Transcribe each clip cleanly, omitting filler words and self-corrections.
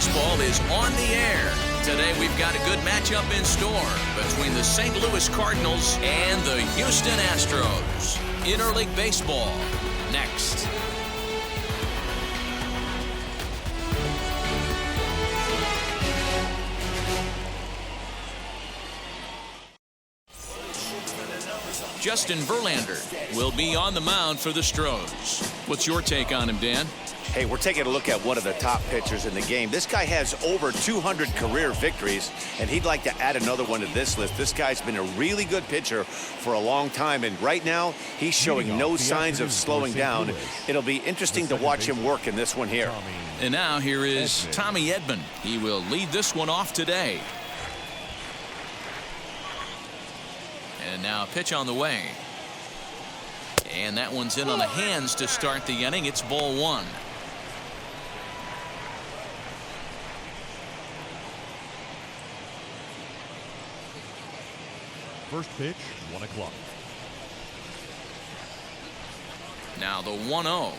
Baseball is on the air. Today we've got a good matchup in store between the St. Louis Cardinals and the Houston Astros. Interleague Baseball, next. Justin Verlander will be on the mound for the Astros. What's your take on him, Dan? Hey, we're taking a look at one of the top pitchers in the game. This guy has over 200 career victories, and he'd like to add another one to this list. This guy's been a really good pitcher for a long time, and right now he's showing no signs of slowing down. It'll be interesting to watch him work in this one here. And now here is Tommy Edman. He will lead this one off today. And now a pitch on the way. And that one's in on the hands to start the inning. It's ball one. First pitch, 1 o'clock. Now the 1-0.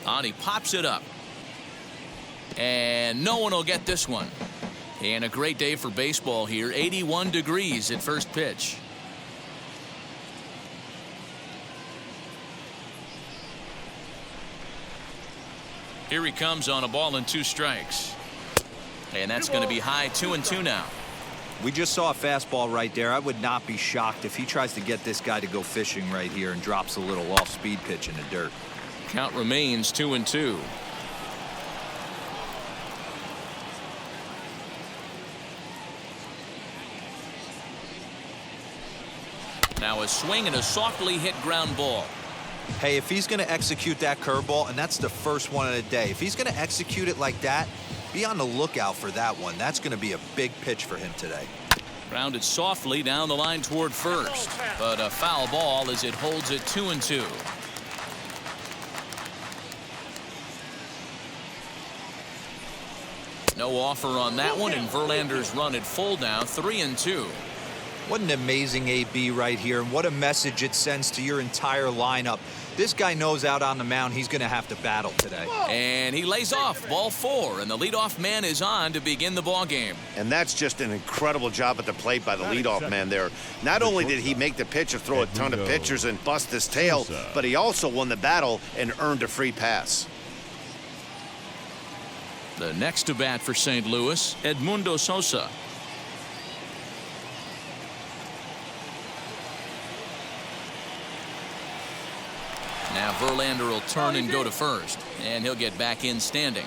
On, he pops it up. And no one will get this one. And a great day for baseball here. 81 degrees at first pitch. Here he comes on a ball and 2 strikes. And that's going to be high 2-2 now. We just saw a fastball right there. I would not be shocked if he tries to get this guy to go fishing right here and drops a little off-speed pitch in the dirt. Count remains 2-2. Now a swing and a softly hit ground ball. Hey, if he's going to execute that curveball, and that's the first one of the day, if he's going to execute it like that, be on the lookout for that one. That's going to be a big pitch for him today. Grounded softly down the line toward first, but a foul ball as it holds it 2-2. No offer on that one, and Verlander's run at full now, 3-2. What an amazing AB right here, and what a message it sends to your entire lineup. This guy knows out on the mound he's going to have to battle today. And he lays off, ball 4, and the leadoff man is on to begin the ball game. And that's just an incredible job at the plate by the leadoff man there. Not only did he make the pitch of throw a ton of pitchers and bust his tail, but he also won the battle and earned a free pass. The next to bat for St. Louis, Edmundo Sosa. Now Verlander will turn and go to first, and he'll get back in standing.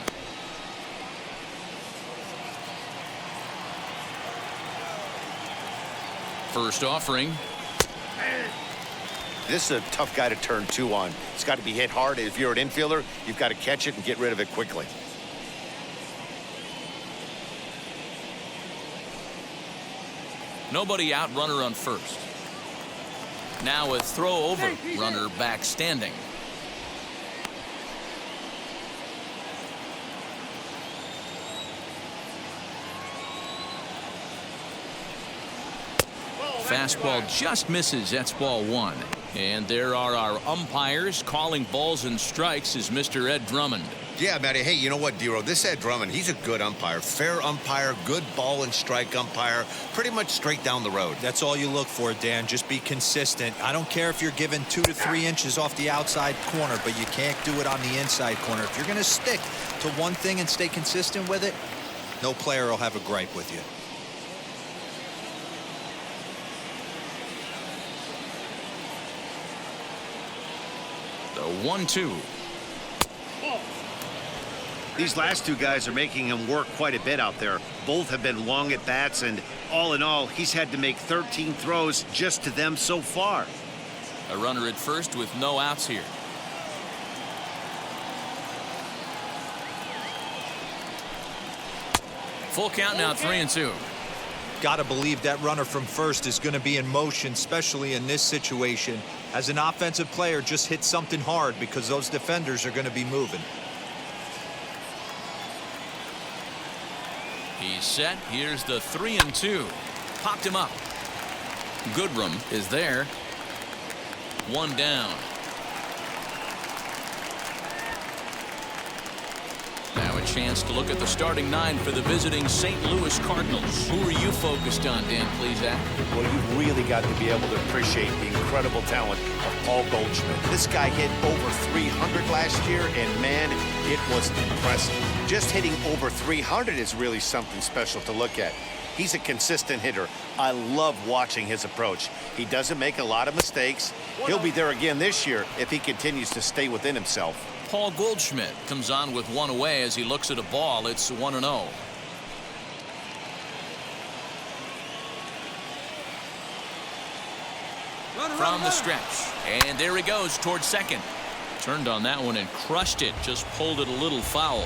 First offering. This is a tough guy to turn 2 on. It's got to be hit hard. If you're an infielder, you've got to catch it and get rid of it quickly. Nobody out, runner on first. Now a throw over, runner back standing. Fastball just misses. That's ball 1. And there are our umpires calling balls and strikes is Mr. Ed Drummond. Yeah, Matty. Hey, you know what, Dero? This Ed Drummond, he's a good umpire. Fair umpire, good ball and strike umpire. Pretty much straight down the road. That's all you look for, Dan. Just be consistent. I don't care if you're given 2 to 3 inches off the outside corner, but you can't do it on the inside corner. If you're going to stick to one thing and stay consistent with it, no player will have a gripe with you. The 1-2. These last 2 guys are making him work quite a bit out there. Both have been long at bats, and all in all, he's had to make 13 throws just to them so far. A runner at first with no outs here. Full count now, 3-2. got to believe that runner from first is going to be in motion, especially in this situation. As an offensive player, just hit something hard because those defenders are going to be moving. He's set. Here's the 3-2. Popped him up. Goodrum is there. One down. Now a chance to look at the starting nine for the visiting St. Louis Cardinals. Who are you focused on, Dan Plesac? Well, you've really got to be able to appreciate the incredible talent of Paul Goldschmidt. This guy hit over 300 last year, and man, it was impressive. Just hitting over 300 is really something special to look at. He's a consistent hitter. I love watching his approach. He doesn't make a lot of mistakes. He'll be there again this year if he continues to stay within himself. Paul Goldschmidt comes on with one away as he looks at a ball. It's 1-0. From the stretch. And there he goes towards second. Turned on that one and crushed it. Just pulled it a little foul.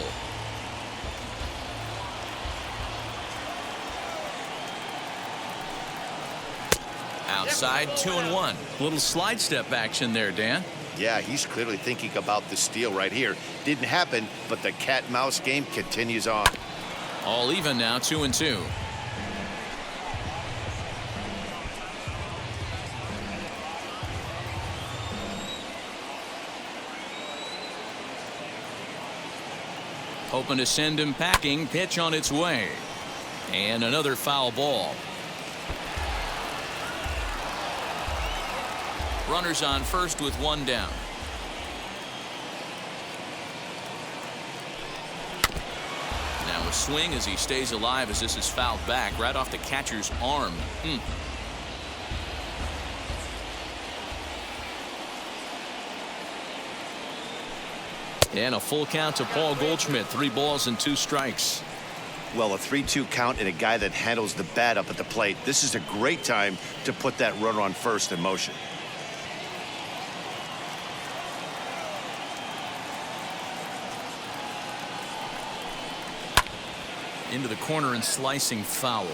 Outside, 2-1. Little slide step action there, Dan. Yeah, he's clearly thinking about the steal right here. Didn't happen, but the cat-mouse game continues on. All even now, 2-2. Hoping to send him packing. Pitch on its way. And another foul ball. Runners on first with one down. Now a swing as he stays alive as this is fouled back right off the catcher's arm. And a full count to Paul Goldschmidt. 3 balls and 2 strikes. Well, a 3-2 count and a guy that handles the bat up at the plate. This is a great time to put that runner on first in motion. Into the corner and slicing foul.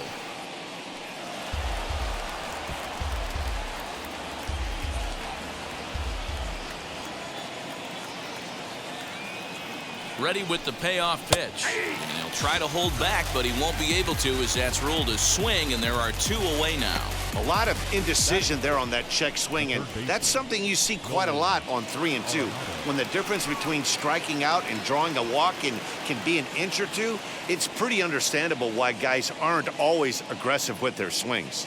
Ready with the payoff pitch. And he'll try to hold back, but he won't be able to as that's ruled a swing, and there are 2 away now. A lot of indecision there on that check swing, and that's something you see quite a lot on 3-2. When the difference between striking out and drawing a walk can be an inch or 2, it's pretty understandable why guys aren't always aggressive with their swings.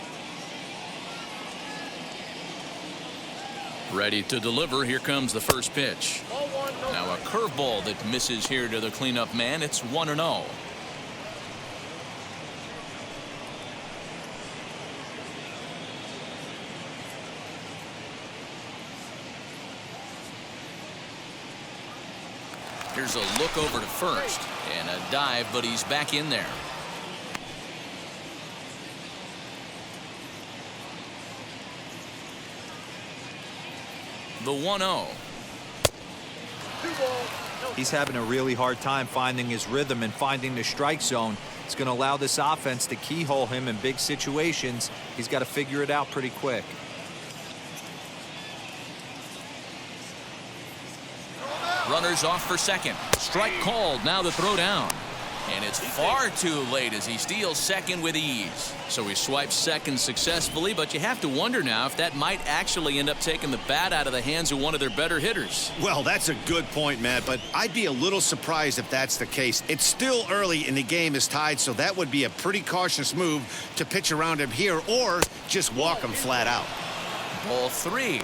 Ready to deliver. Here comes the first pitch. Now a curveball that misses here to the cleanup man. It's 1-0. Here's a look over to first and a dive, but he's back in there. The 1-0. He's having a really hard time finding his rhythm and finding the strike zone. It's going to allow this offense to keyhole him in big situations. He's got to figure it out pretty quick. Runners off for second. Strike called. Now the throw down. And it's far too late as he steals second with ease. So he swipes second successfully, but you have to wonder now if that might actually end up taking the bat out of the hands of one of their better hitters. Well, that's a good point, Matt, but I'd be a little surprised if that's the case. It's still early and the game is tied, so that would be a pretty cautious move to pitch around him here or just walk him flat out. Ball 3.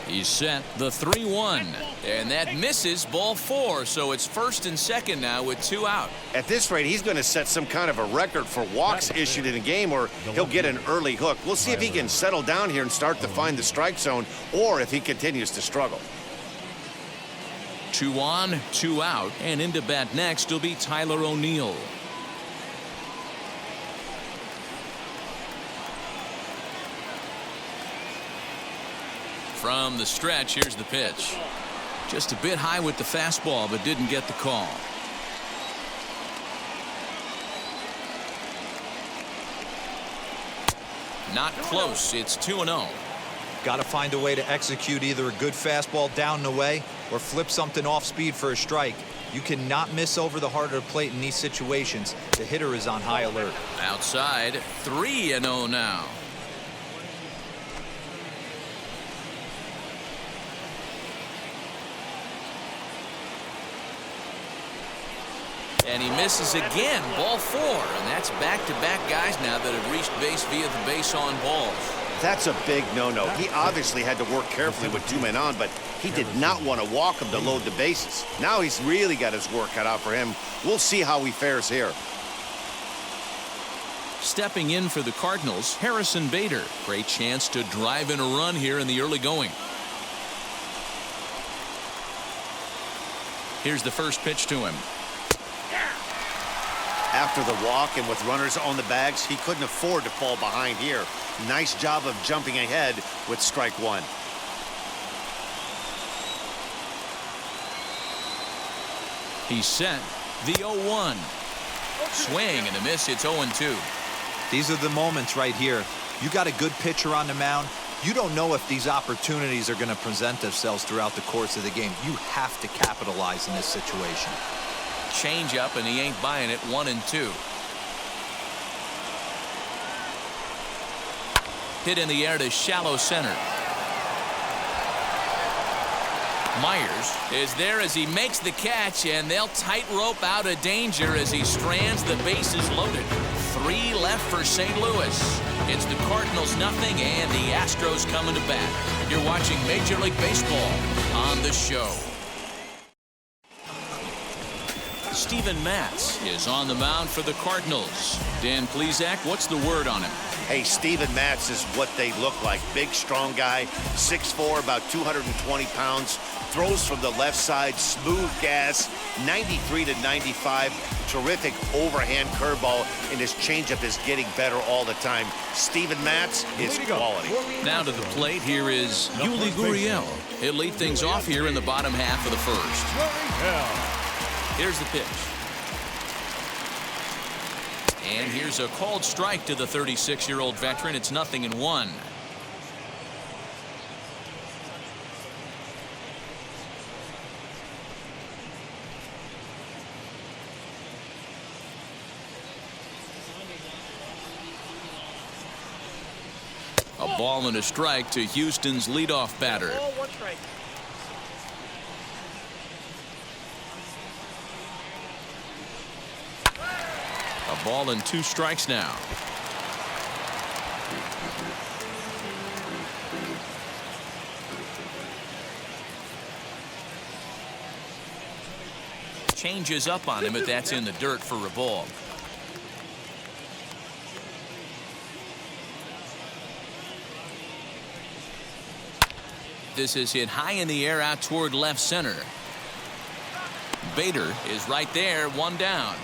He's set. The 3-1. And that misses. Ball 4. So it's first and second now with 2 out. At this rate, he's going to set some kind of a record for walks issued in a game, or he'll get an early hook. We'll see if he can settle down here and start to find the strike zone, or if he continues to struggle. 2 on, 2 out. And into bat next will be Tyler O'Neill. From the stretch, here's the pitch. Just a bit high with the fastball, but didn't get the call. Not close. It's 2-0. Got to find a way to execute either a good fastball down and away or flip something off speed for a strike. You cannot miss over the heart of the plate in these situations. The hitter is on high alert. Outside, 3-0 now. And he misses again. Ball 4. And that's back-to-back guys now that have reached base via the base on balls. That's a big no-no. He obviously had to work carefully with 2 men on, but he did not want to walk him to load the bases. Now he's really got his work cut out for him. We'll see how he fares here. Stepping in for the Cardinals, Harrison Bader. Great chance to drive in a run here in the early going. Here's the first pitch to him. After the walk and with runners on the bags, he couldn't afford to fall behind here. Nice job of jumping ahead with strike 1. He's set. The 0-1. Swing and a miss. It's 0-2. These are the moments right here. You got a good pitcher on the mound. You don't know if these opportunities are going to present themselves throughout the course of the game. You have to capitalize in this situation. Change up, and he ain't buying it. 1-2. Hit in the air to shallow center. Myers is there as he makes the catch, and they'll tightrope out of danger as he strands. The bases loaded. 3 left for St. Louis. It's the Cardinals nothing, and the Astros coming to bat. You're watching Major League Baseball on the show. Steven Matz is on the mound for the Cardinals. Dan Plesac, what's the word on him? Hey, Steven Matz is what they look like. Big, strong guy, 6'4", about 220 pounds. Throws from the left side, smooth gas, 93 to 95. Terrific overhand curveball, and his changeup is getting better all the time. Steven Matz is quality. Now to the plate, here is Yuli Gurriel. He'll lead things off here in the bottom half of the first. Here's the pitch. And here's a called strike to the 36-year-old veteran. It's 0-1. A ball and a strike to Houston's leadoff batter. A ball and 2 strikes now. Changes up on him, but that's in the dirt for a ball. This is hit high in the air out toward left center. Bader is right there, 1 down.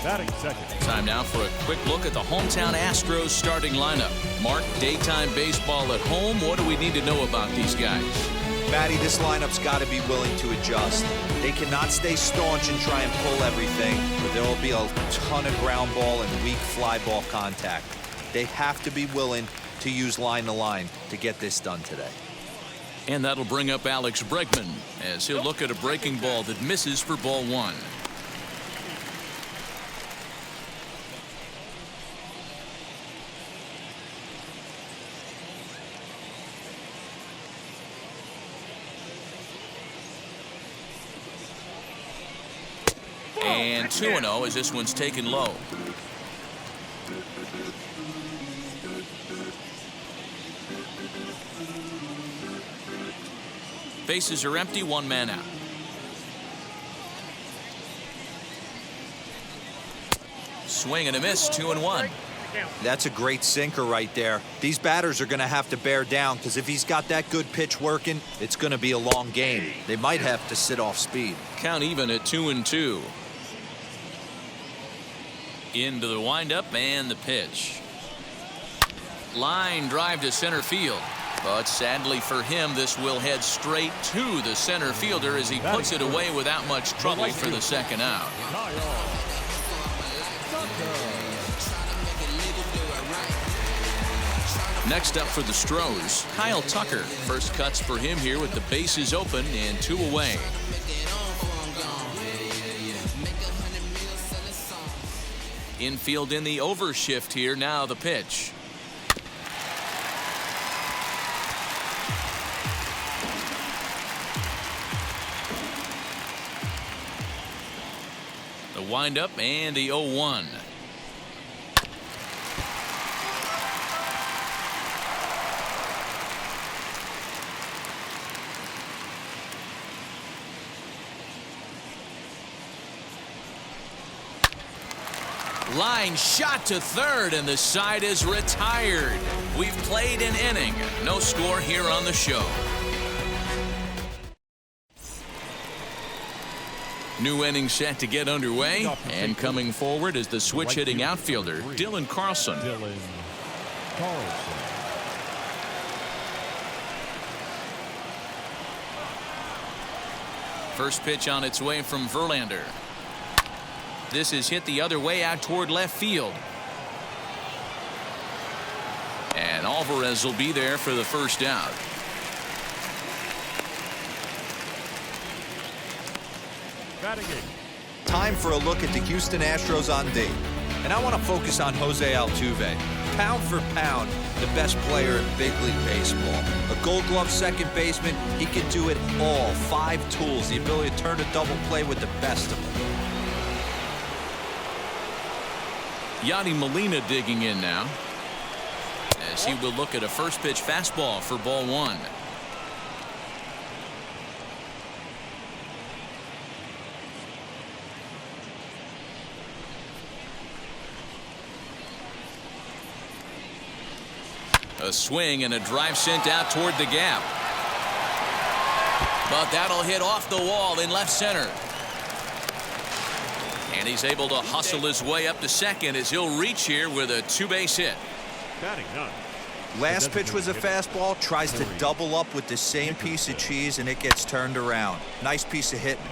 Batting second. Time now for a quick look at the hometown Astros starting lineup. Mark, daytime baseball at home. What do we need to know about these guys? Matty, this lineup's got to be willing to adjust. They cannot stay staunch and try and pull everything, but there will be a ton of ground ball and weak fly ball contact. They have to be willing to use line to line to get this done today. And that'll bring up Alex Bregman as he'll look at a breaking ball that misses for ball 1. And 2-0 as this one's taken low. Bases are empty, 1 man out. Swing and a miss, 2-1. That's a great sinker right there. These batters are going to have to bear down because if he's got that good pitch working, it's going to be a long game. They might have to sit off speed. Count even at 2-2. Into the windup and the pitch. Line drive to center field. But sadly for him, this will head straight to the center fielder as he puts it away without much trouble for the second out. Next up for the Astros, Kyle Tucker. First cuts for him here with the bases open and 2 away. Infield in the overshift here. Now the pitch. The windup and the 0-1. Line shot to third, and the side is retired. We've played an inning. No score here on the show. New inning set to get underway, and coming forward is the switch hitting outfielder, Dylan Carlson. First pitch on its way from Verlander. This is hit the other way out toward left field. And Alvarez will be there for the first out. Time for a look at the Houston Astros on date. And I want to focus on Jose Altuve. Pound for pound, the best player in big league baseball. A Gold Glove second baseman, he can do it all. 5 tools, the ability to turn a double play with the best of them. Yadi Molina digging in now as he will look at a first pitch fastball for ball 1. A swing and a drive sent out toward the gap. But that'll hit off the wall in left center. And he's able to hustle his way up to second as he'll reach here with a 2-base hit. Last pitch was a fastball, tries to double up with the same piece of cheese, and it gets turned around. Nice piece of hitting.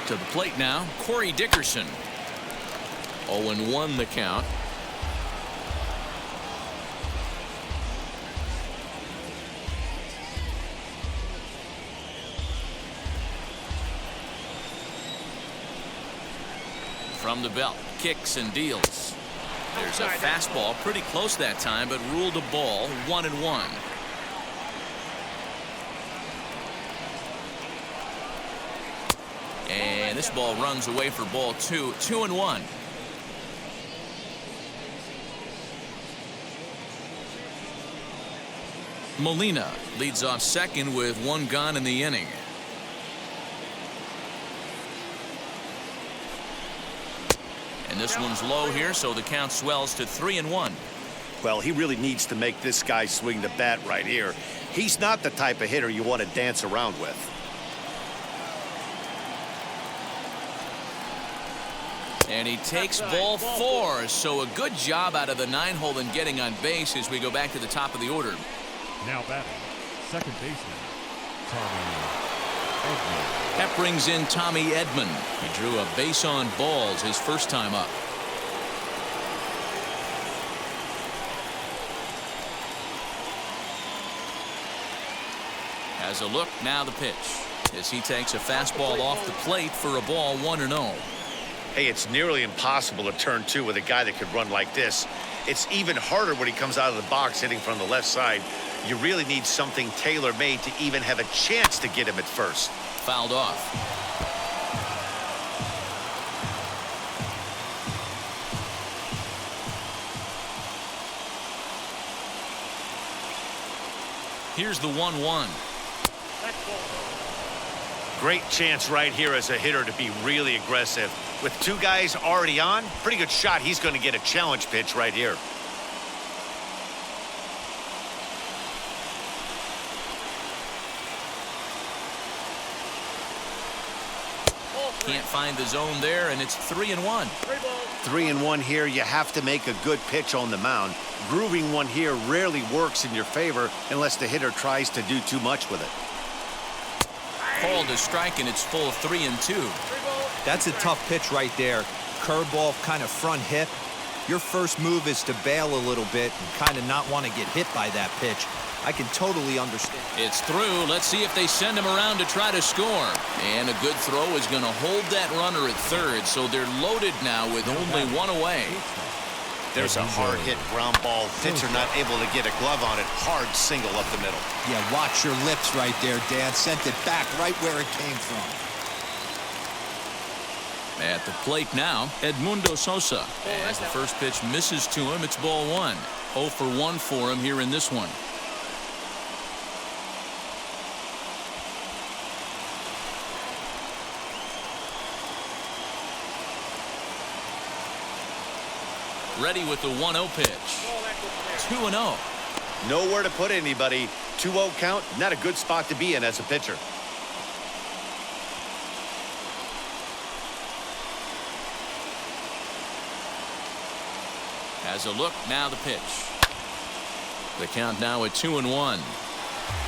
To the plate now, Corey Dickerson. 0-1 the count. From the belt, kicks and deals. There's a fastball pretty close that time, but ruled a ball. 1-1. And this ball runs away for ball 2. 2-1. Molina leads off second with 1 gone in the inning. And this one's low here, so the count swells to 3-1. Well, he really needs to make this guy swing the bat right here. He's not the type of hitter you want to dance around with. And he takes ball 4, so a good job out of the 9-hole in getting on base as we go back to the top of the order. Now batting, second baseman, Tommy Edman. That brings in Tommy Edman. He drew a base on balls his first time up. As a look, now the pitch. As he takes a fastball off the plate for a ball 1-0. Hey, it's nearly impossible to turn 2 with a guy that could run like this. It's even harder when he comes out of the box hitting from the left side. You really need something tailor-made to even have a chance to get him at first. Fouled off. Here's the 1-1. Great chance right here as a hitter to be really aggressive. With 2 guys already on, pretty good shot. He's going to get a challenge pitch right here. Can't find the zone there, and it's 3-1. 3-1 here. You have to make a good pitch on the mound. Grooving one here rarely works in your favor unless the hitter tries to do too much with it. Called a strike, and it's full 3-2. That's a tough pitch right there. Curveball, kind of front hip. Your first move is to bail a little bit and kind of not want to get hit by that pitch. I can totally understand. It's through. Let's see if they send him around to try to score. And a good throw is going to hold that runner at third, so they're loaded now with only one away. There's a hard hit ground ball. Pitcher not able to get a glove on it. Hard single up the middle. Yeah, watch your lips right there, Dan. Sent it back right where it came from. At the plate now, Edmundo Sosa. As the first pitch misses to him, it's ball 1. 0 for 1 for him here in this one. Ready with the 1-0 pitch. 2-0. Nowhere to put anybody. 2-0 count. Not a good spot to be in as a pitcher. As a look, now the pitch. The count now at 2-1.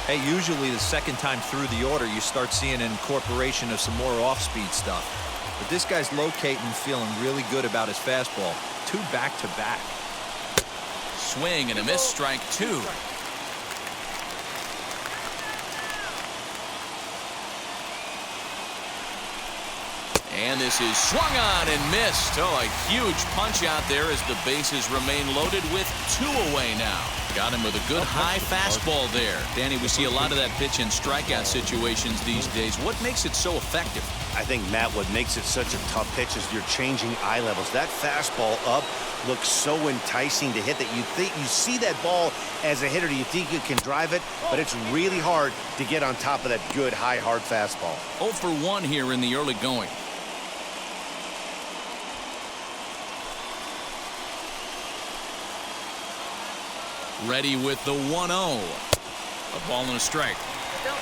Hey, usually the second time through the order, you start seeing an incorporation of some more off-speed stuff. But this guy's locating and feeling really good about his fastball. 2 back-to-back. Swing and a miss, strike 2. And this is swung on and missed. Oh, a huge punch out there as the bases remain loaded with 2 away now. Got him with a good high fastball there. Danny, we see a lot of that pitch in strikeout situations these days. What makes it so effective? I think, Matt, what makes it such a tough pitch is you're changing eye levels. That fastball up looks so enticing to hit that you think you see that ball as a hitter. You think you can drive it, but it's really hard to get on top of that good, high, hard fastball. 0 for 1 here in the early going. Ready with the 1-0. A ball and a strike.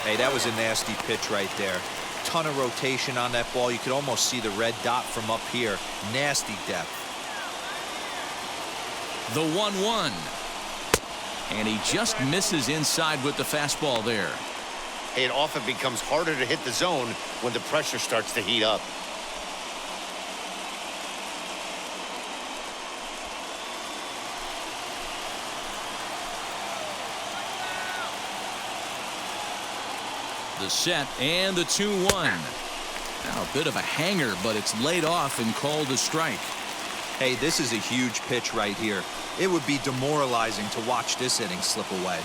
Hey, that was a nasty pitch right there. Ton of rotation on that ball. You could almost see the red dot from up here. Nasty depth. The 1-1. And he just misses inside with the fastball there. It often becomes harder to hit the zone when the pressure starts to heat up. The set and the 2-1. Now a bit of a hanger, but it's laid off and called a strike. Hey, this is a huge pitch right here. It would be demoralizing to watch this inning slip away.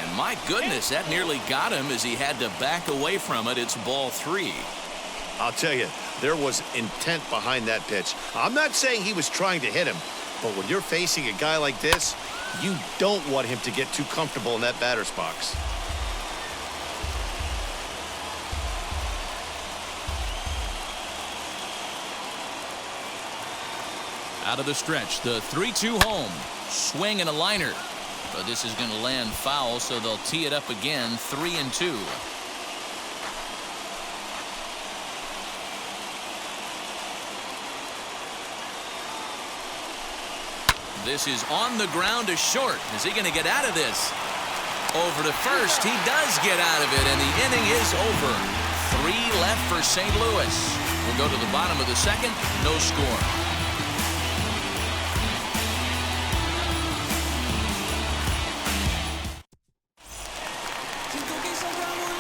And my goodness, that nearly got him as he had to back away from it. It's ball 3. I'll tell you, there was intent behind that pitch. I'm not saying he was trying to hit him, but when you're facing a guy like this, you don't want him to get too comfortable in that batter's box. Out of the stretch, the 3-2 home. Swing and a liner. But this is going to land foul, so they'll tee it up again, 3-2. This is on the ground to short. Is he going to get out of this? Over to first. He does get out of it, and the inning is over. 3 left for St. Louis. We'll go to the bottom of the second. No score.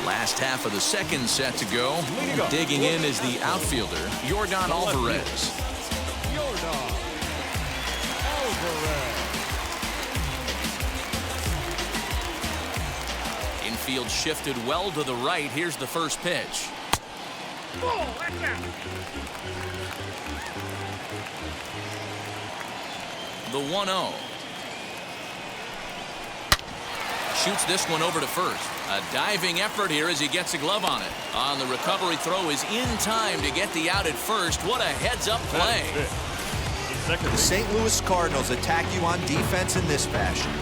Last half of the second set to go. Digging in is the outfielder, Yordan Alvarez. Infield shifted well to the right. Here's the first pitch. The 1-0. Shoots this one over to first. A diving effort here as he gets a glove on it. On the recovery throw is in time to get the out at first. What a heads-up play. The St. Louis Cardinals attack you on defense in this fashion.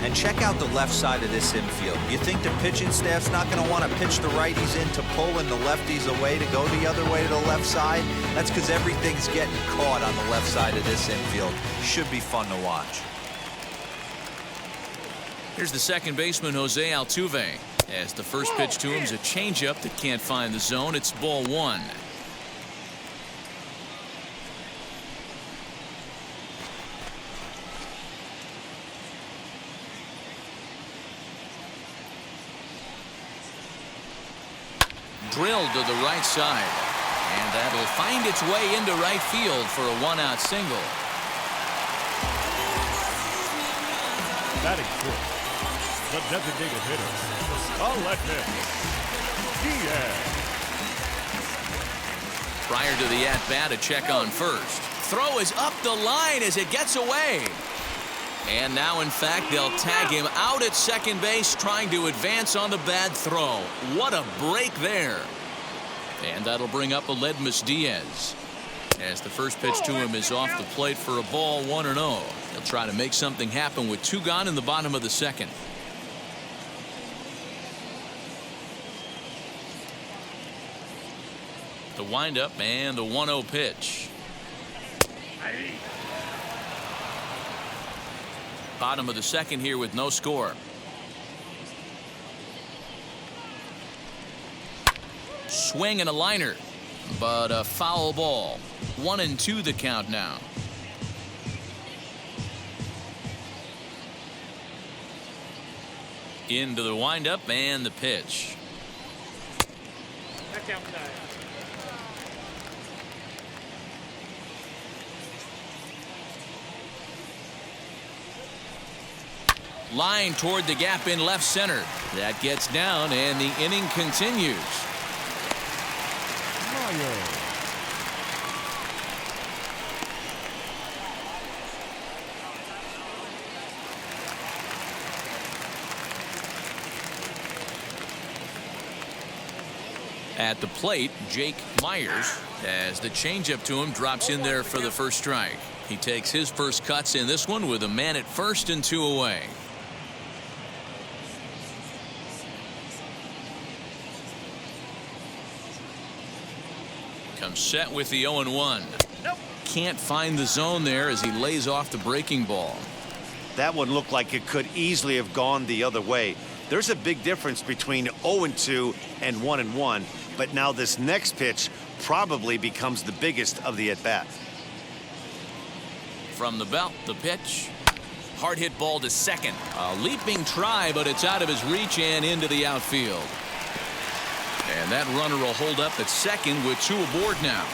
And check out the left side of this infield. You think the pitching staff's not going to want to pitch the righties in to pull and the lefties away to go the other way to the left side? That's because everything's getting caught on the left side of this infield. Should be fun to watch. Here's the second baseman, Jose Altuve. As the first pitch to him is a changeup that can't find the zone. It's ball one. Drilled to the right side. And that'll find its way into right field for a one-out single. Batting fourth, the designated hitter, the left-hand Diaz. Prior to the at-bat, a check on first. Throw is up the line as it gets away. And now, in fact, they'll tag him out at second base, trying to advance on the bad throw. What a break there. And that'll bring up Aledmus Diaz. As the first pitch to him is off the plate for a ball, 1-0. He'll try to make something happen with two gone in the bottom of the second. The windup and the 1-0 pitch. Bottom of the second here with no score. Swing and a liner, but a foul ball. 1-2 the count now. Into the windup and the pitch. Line toward the gap in left center. That gets down and the inning continues. At the plate, Jake Myers, as the changeup to him drops in there for the first strike. He takes his first cuts in this one with a man at first and two away. Comes set with the 0-1. Can't find the zone there as he lays off the breaking ball. That one looked like it could easily have gone the other way. There's a big difference between 0-2 and 1-1, but now this next pitch probably becomes the biggest of the at-bat. From the belt, the pitch. Hard hit ball to second. A leaping try, but it's out of his reach and into the outfield. And that runner will hold up at second with two aboard now.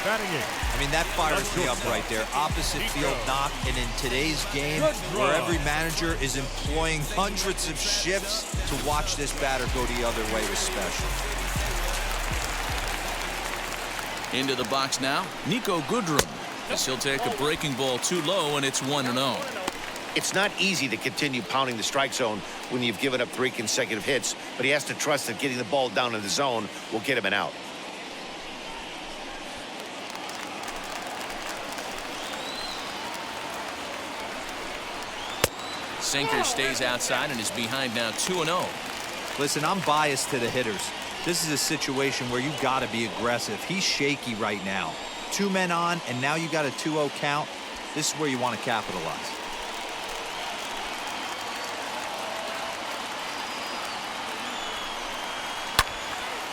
Batting in. I mean, that fires me up right there. Opposite field knock, and in today's game, where every manager is employing hundreds of shifts, to watch this batter go the other way was special. Into the box now, Nico Goodrum. As he'll take a breaking ball too low, and it's 1-0. It's not easy to continue pounding the strike zone when you've given up 3 consecutive hits, but he has to trust that getting the ball down in the zone will get him an out. Sinker stays outside and is behind now 2-0. Listen, I'm biased to the hitters. This is a situation where you've got to be aggressive. He's shaky right now. 2 men on, and now you got a 2-0 count. This is where you want to capitalize.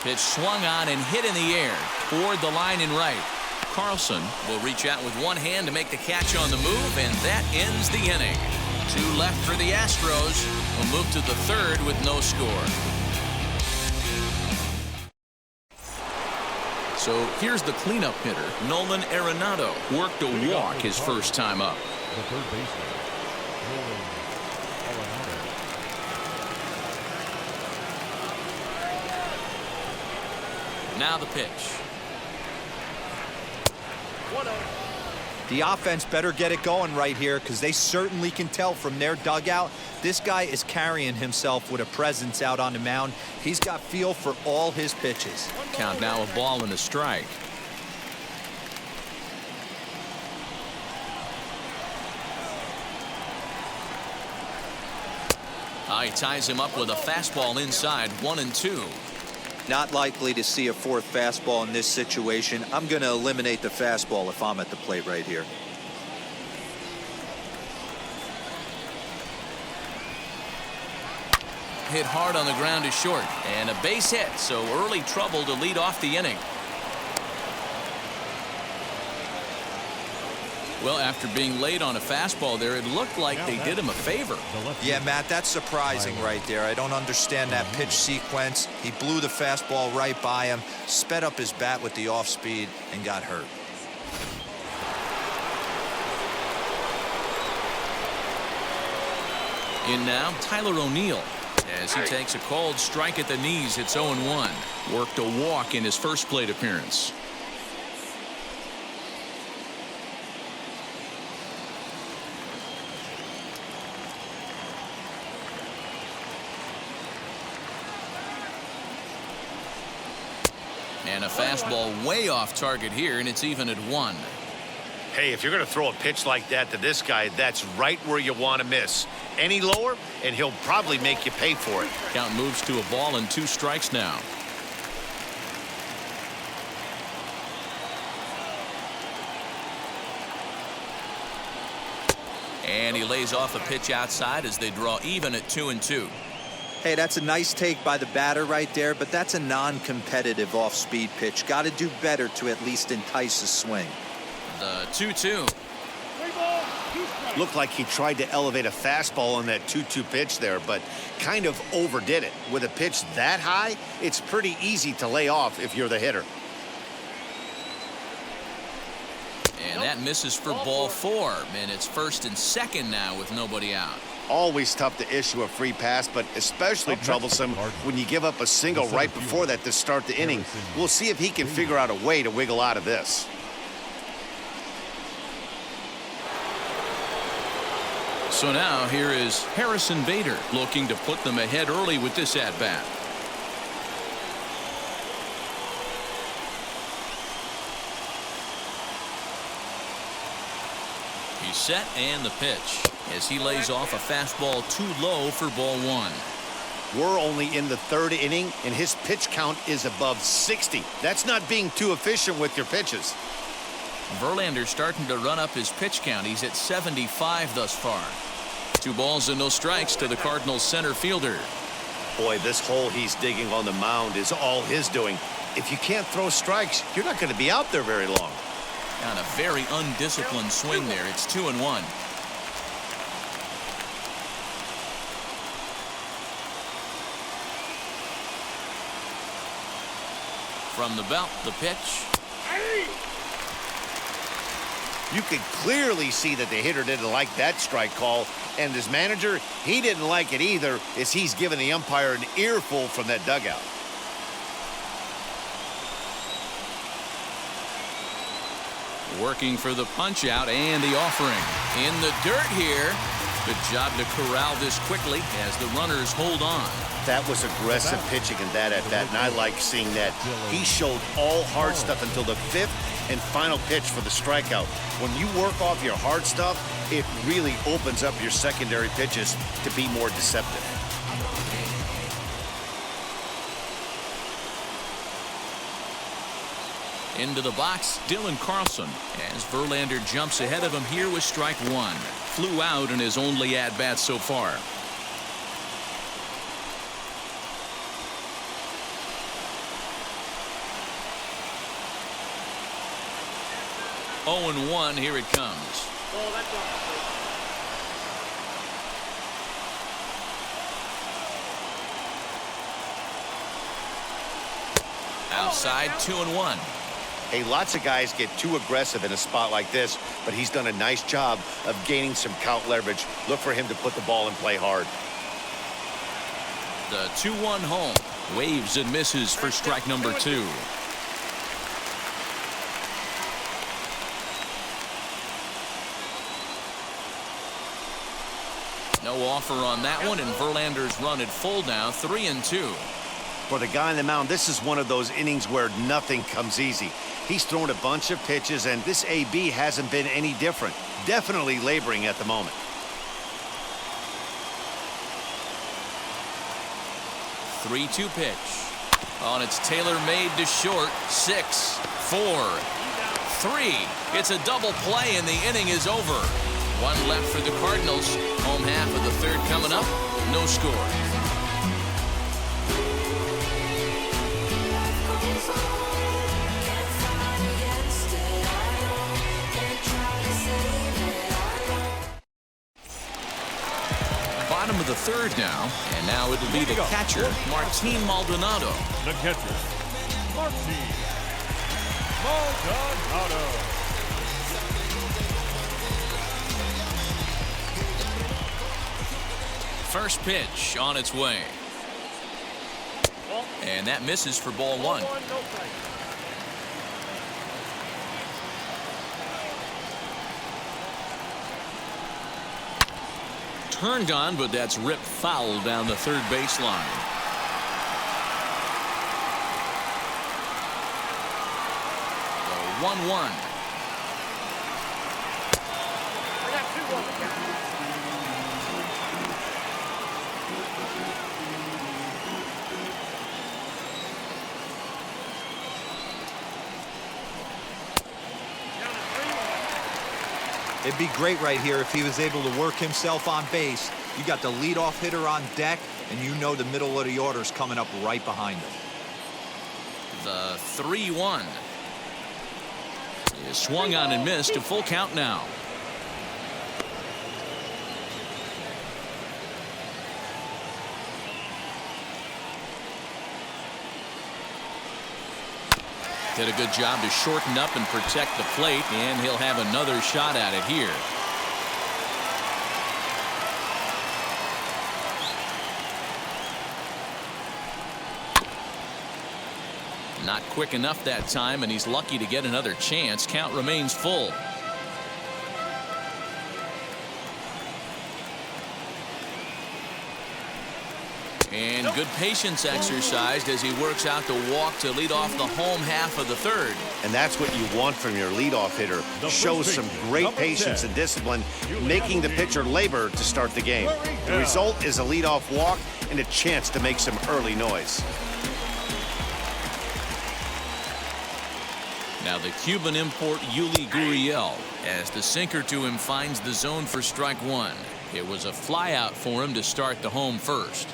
Pitch swung on and hit in the air toward the line and right. Carlson will reach out with one hand to make the catch on the move, and that ends the inning. 2 left for the Astros. Will move to the third with no score. So here's the cleanup hitter, Nolan Arenado. Worked a walk his first time up. The third baseman, Nolan Arenado. Now the pitch. The offense better get it going right here, because they certainly can tell from their dugout this guy is carrying himself with a presence out on the mound. He's got feel for all his pitches. Count now a ball and a strike. He ties him up with a fastball inside, 1-2. Not likely to see a fourth fastball in this situation. I'm going to eliminate the fastball if I'm at the plate right here. Hit hard on the ground to short, and a base hit, so early trouble to lead off the inning. Well, after being late on a fastball there, it looked like they did him a favor. Yeah, Matt, that's surprising right there. I don't understand that pitch sequence. He blew the fastball right by him, sped up his bat with the off speed, and got hurt. In now, Tyler O'Neill. As he takes a called strike at the knees, it's 0-1. Worked a walk in his first plate appearance. And a fastball way off target here, and it's even at 1. Hey, if you're going to throw a pitch like that to this guy, that's right where you want to miss. Any lower, and he'll probably make you pay for it. Count moves to a ball and 2 strikes now. And he lays off a pitch outside as they draw even at 2-2. Hey, that's a nice take by the batter right there, but that's a non-competitive off-speed pitch. Got to do better to at least entice a swing. The 2-2. Looked like he tried to elevate a fastball on that 2-2 pitch there, but kind of overdid it. With a pitch that high, it's pretty easy to lay off if you're the hitter. And that misses for ball 4, and it's first and second now with nobody out. Always tough to issue a free pass, but especially troublesome when you give up a single right before that to start the inning. We'll see if he can figure out a way to wiggle out of this. So now here is Harrison Bader looking to put them ahead early with this at-bat. He's set, and the pitch as he lays off a fastball too low for ball 1. We're only in the 3rd inning, and his pitch count is above 60. That's not being too efficient with your pitches. Verlander's starting to run up his pitch count. He's at 75 thus far. 2 balls and no strikes to the Cardinals center fielder. Boy, this hole he's digging on the mound is all his doing. If you can't throw strikes, you're not going to be out there very long. On a very undisciplined swing there. It's 2-1. From the belt, the pitch. You could clearly see that the hitter didn't like that strike call, and his manager, he didn't like it either, as he's giving the umpire an earful from that dugout. Working for the punch out and the offering. In the dirt here. Good job to corral this quickly as the runners hold on. That was aggressive pitching in that at-bat, and I like seeing that. He showed all hard stuff until the 5th and final pitch for the strikeout. When you work off your hard stuff, it really opens up your secondary pitches to be more deceptive. Into the box, Dylan Carlson, as Verlander jumps ahead of him here with strike 1. Flew out in his only at-bat so far. Oh, and 1, here it comes. Outside, 2-1. Hey, lots of guys get too aggressive in a spot like this, but he's done a nice job of gaining some count leverage. Look for him to put the ball in play hard. The 2-1 home. Waves and misses for strike number 2. No offer on that one, and Verlander's run at full now, 3-2. For the guy on the mound, this is one of those innings where nothing comes easy. He's thrown a bunch of pitches, and this AB hasn't been any different. Definitely laboring at the moment. 3-2 pitch. Oh, and it's tailor-made to short. 6, 4, 3. It's a double play, and the inning is over. One left for the Cardinals. Home half of the third coming up. No score. Bottom of the third now, and now it'll be the catcher, Martin Maldonado. The catcher, Martin Maldonado. First pitch on its way. And that misses for ball 1. Turned on, but that's ripped foul down the third baseline. The 1-1. It'd be great right here if he was able to work himself on base. You got the leadoff hitter on deck, and you know the middle of the order is coming up right behind him. The 3-1 is swung on and missed. A full count now. Did a good job to shorten up and protect the plate, and he'll have another shot at it here. Not quick enough that time, and he's lucky to get another chance. Count remains full. And good patience exercised as he works out the walk to lead off the home half of the third. And that's what you want from your leadoff hitter. Shows some great patience and discipline, making the pitcher labor to start the game. The result is a leadoff walk and a chance to make some early noise. Now the Cuban import Yuli Gurriel, as the sinker to him finds the zone for strike 1. It was a flyout for him to start the home first.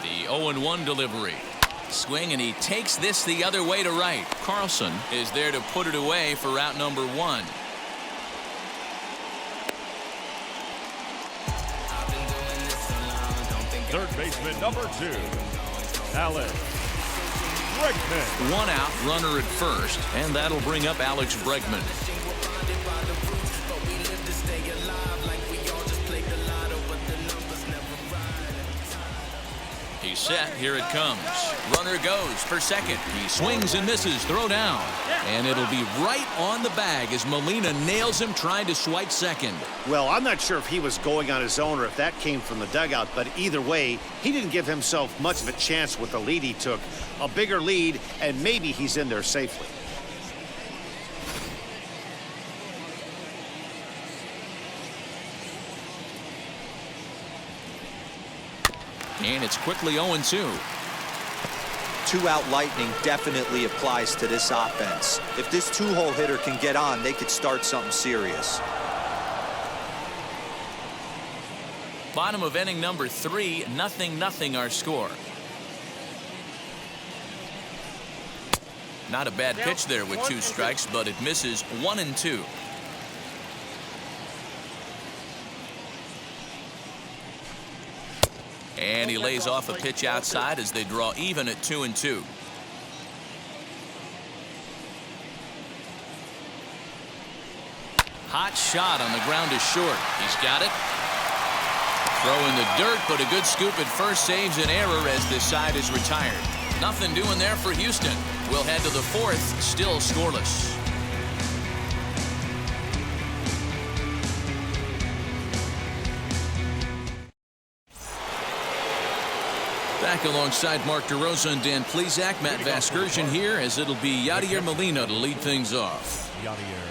The 0-1 delivery. Swing, and he takes this the other way to right. Carlson is there to put it away for out number 1. Third baseman number 2, Alex Bregman. One out, runner at first, and that'll bring up Alex Bregman. He's set. Here it comes. Runner goes for second. He swings and misses. Throw down. And it'll be right on the bag as Molina nails him trying to swipe second. Well, I'm not sure if he was going on his own or if that came from the dugout, but either way, he didn't give himself much of a chance with the lead he took. A bigger lead, and maybe he's in there safely. And it's quickly 0-2. 2-out lightning definitely applies to this offense. If this 2-hole hitter can get on, they could start something serious. Bottom of inning number 3, 0-0 our score. Not a bad pitch there with 2 strikes, but it misses 1-2. And he lays off a pitch outside as they draw even at 2-2. Hot shot on the ground is short. He's got it. Throw in the dirt, but a good scoop at first saves an error as this side is retired. Nothing doing there for Houston. We'll head to the 4th, still scoreless. Back alongside Mark DeRosa and Dan Plesac, Matt Vasgersian here, as it'll be Yadier Molina to lead things off. Yadier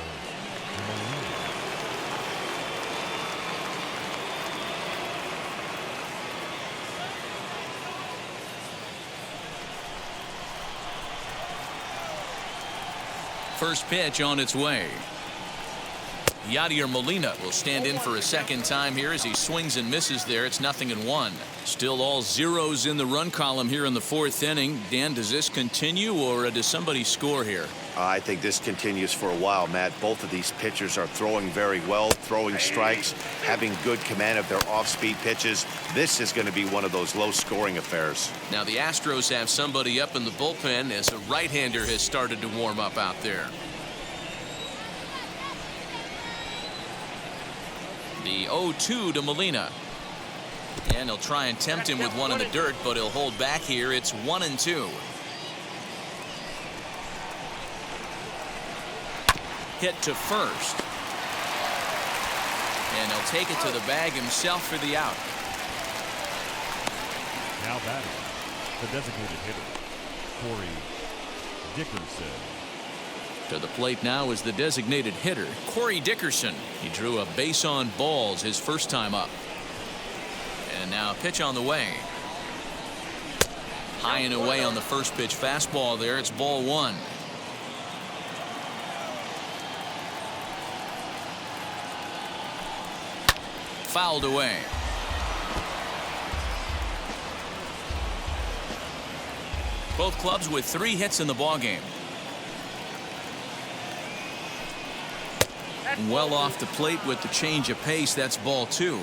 First pitch on its way. Yadier Molina will stand in for a second time here as he swings and misses there. It's 0-1. Still all zeros in the run column here in the fourth inning. Dan, does this continue or does somebody score here? I think this continues for a while, Matt. Both of these pitchers are throwing very well, throwing strikes, having good command of their off-speed pitches. This is going to be one of those low-scoring affairs. Now the Astros have somebody up in the bullpen as a right-hander has started to warm up out there. The 0-2 to Molina. And he'll try and tempt him with one in the dirt, but he'll hold back here. It's 1-2. Hit to first. And he'll take it to the bag himself for the out. Now batting, the designated hitter, Corey Dickerson. To the plate now is the designated hitter, Corey Dickerson. He drew a base on balls his first time up. And now a pitch on the way. High and away on the first pitch fastball there. It's ball one. Fouled away. Both clubs with 3 hits in the ballgame. Well off the plate with the change of pace. That's ball 2.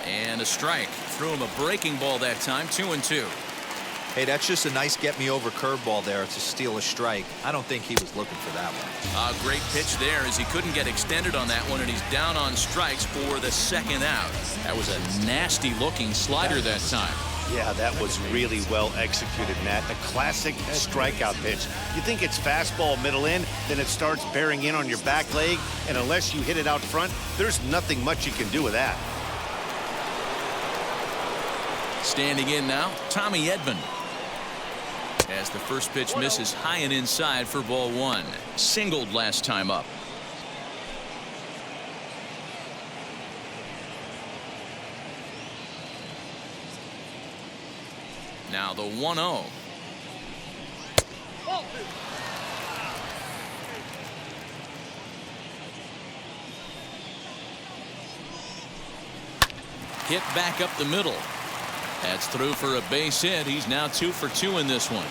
And a strike. Threw him a breaking ball that time. 2-2. Hey, that's just a nice get-me-over curveball there to steal a strike. I don't think he was looking for that one. A great pitch there as he couldn't get extended on that one, and he's down on strikes for the second out. That was a nasty-looking slider that time. Yeah, that was really well executed, Matt. A classic strikeout pitch. You think it's fastball middle in, then it starts bearing in on your back leg, and unless you hit it out front, there's nothing much you can do with that. Standing in now, Tommy Edman. As the first pitch misses high and inside for ball 1. Singled last time up. Now the 1-0. Hit back up the middle. That's through for a base hit. He's now 2 for 2 in this one.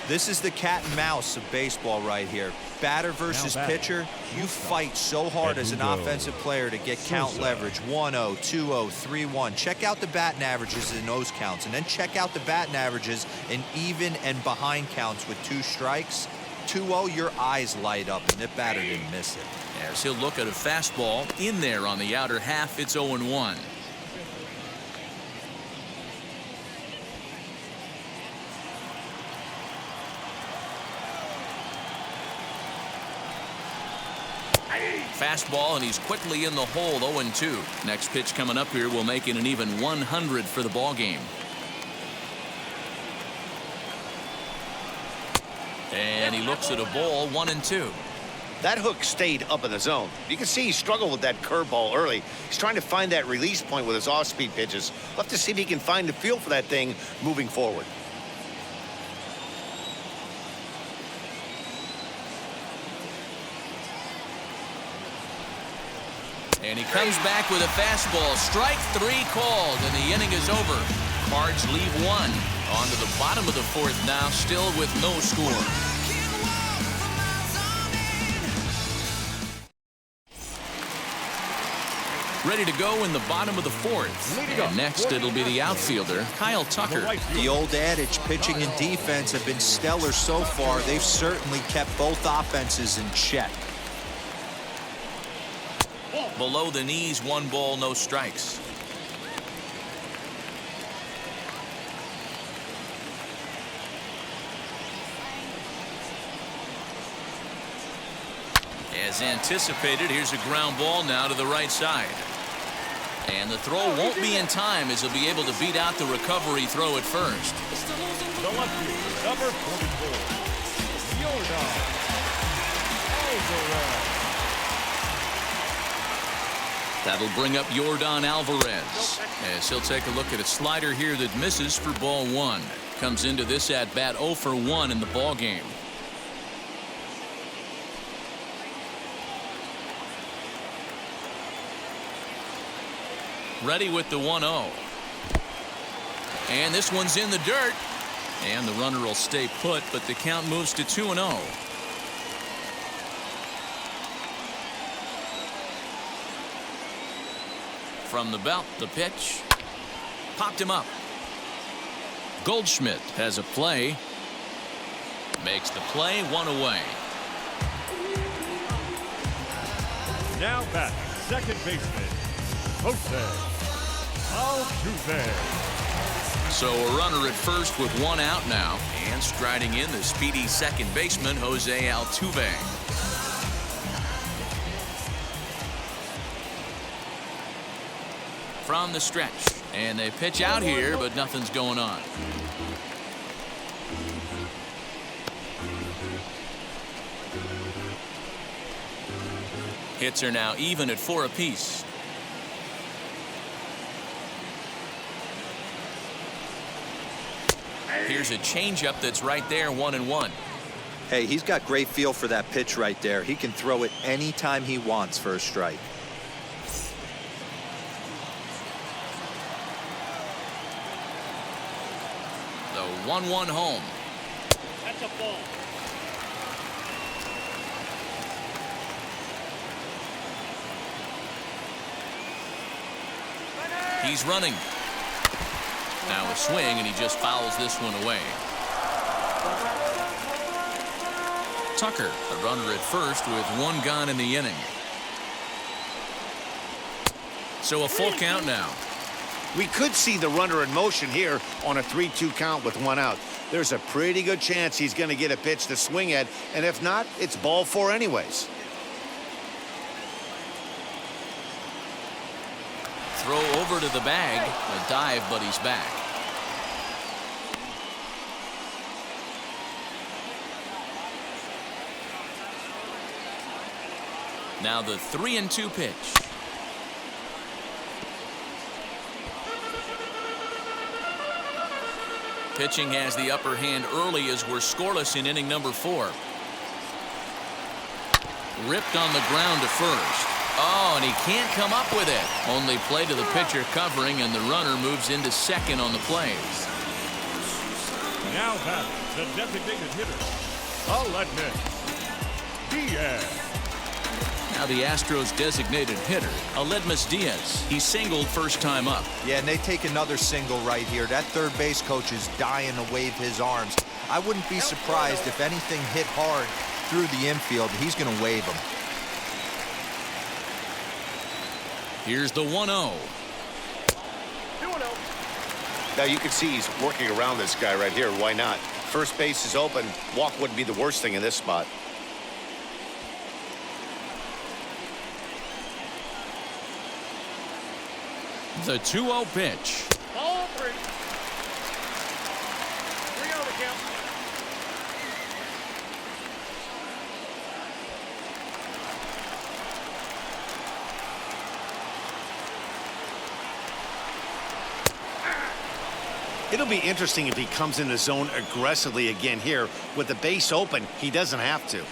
This is the cat and mouse of baseball right here. Batter versus pitcher. You fight so hard as an offensive player to get count leverage. 1-0, 2-0, 3-1. Check out the batting averages in those counts, and then check out the batting averages in even and behind counts with 2 strikes. 2-0, your eyes light up, and the batter didn't miss it. As he'll look at a fastball in there on the outer half. It's 0-1. Fastball, and he's quickly in the hole. 0-2. Next pitch coming up here will make it an even 100 for the ball game. And he looks at a ball. 1-2. That hook stayed up in the zone. You can see he struggled with that curveball early. He's trying to find that release point with his off-speed pitches. We'll have to see if he can find the feel for that thing moving forward. And he comes back with a fastball. Strike 3 called, and the inning is over. Cards leave 1. On to the bottom of the 4th now, still with no score. Ready to go in the bottom of the 4th. And next it'll be the outfielder, Kyle Tucker. The old adage, pitching and defense have been stellar so far. They've certainly kept both offenses in check. Below the knees, 1 ball, no strikes. As anticipated, here's a ground ball now to the right side. And the throw won't be in time as he'll be able to beat out the recovery throw at first. The left fielder, number 44, Jordan Alvarez. That'll bring up Jordan Alvarez as he'll take a look at a slider here that misses for ball one. Comes into this at bat 0 for 1 in the ball game. Ready with the 1-0. And this one's in the dirt. And the runner will stay put, but the count moves to 2-0. From the belt, the pitch. Popped him up. Goldschmidt has a play. Makes the play, 1 away. Now back, second baseman, Jose Altuve. So a runner at first with 1 out now. And striding in the speedy second baseman, Jose Altuve. From the stretch. And they pitch out here, but nothing's going on. Hits are now even at 4 apiece. Here's a changeup that's right there, 1-1. Hey, he's got great feel for that pitch right there. He can throw it anytime he wants for a strike. The 1-1 home. That's a ball. He's running. Now a swing, and he just fouls this one away. Tucker, the runner at first with 1 gone in the inning. So a full count now. We could see the runner in motion here on a 3-2 count with 1 out. There's a pretty good chance he's going to get a pitch to swing at, and if not, it's ball 4 anyways. Throw over to the bag. A dive, but he's back. Now the 3-2 pitch. Pitching has the upper hand early as we're scoreless in inning number 4. Ripped on the ground to first. Oh, and he can't come up with it. Only play to the pitcher covering, and the runner moves into second on the play. Now batting, the designated hitter, Aledmys Diaz. Now the Astros designated hitter, Aledmys Diaz. He singled first time up. Yeah, and they take another single right here. That third base coach is dying to wave his arms. I wouldn't be surprised if anything hit hard through the infield. He's going to wave them. Here's the 1-0. Now you can see he's working around this guy right here. Why not? First base is open. Walk wouldn't be the worst thing in this spot. The 2-0 pitch. Ball 3. 3-0 to count. It'll be interesting if he comes in the zone aggressively again here. With the base open, he doesn't have to.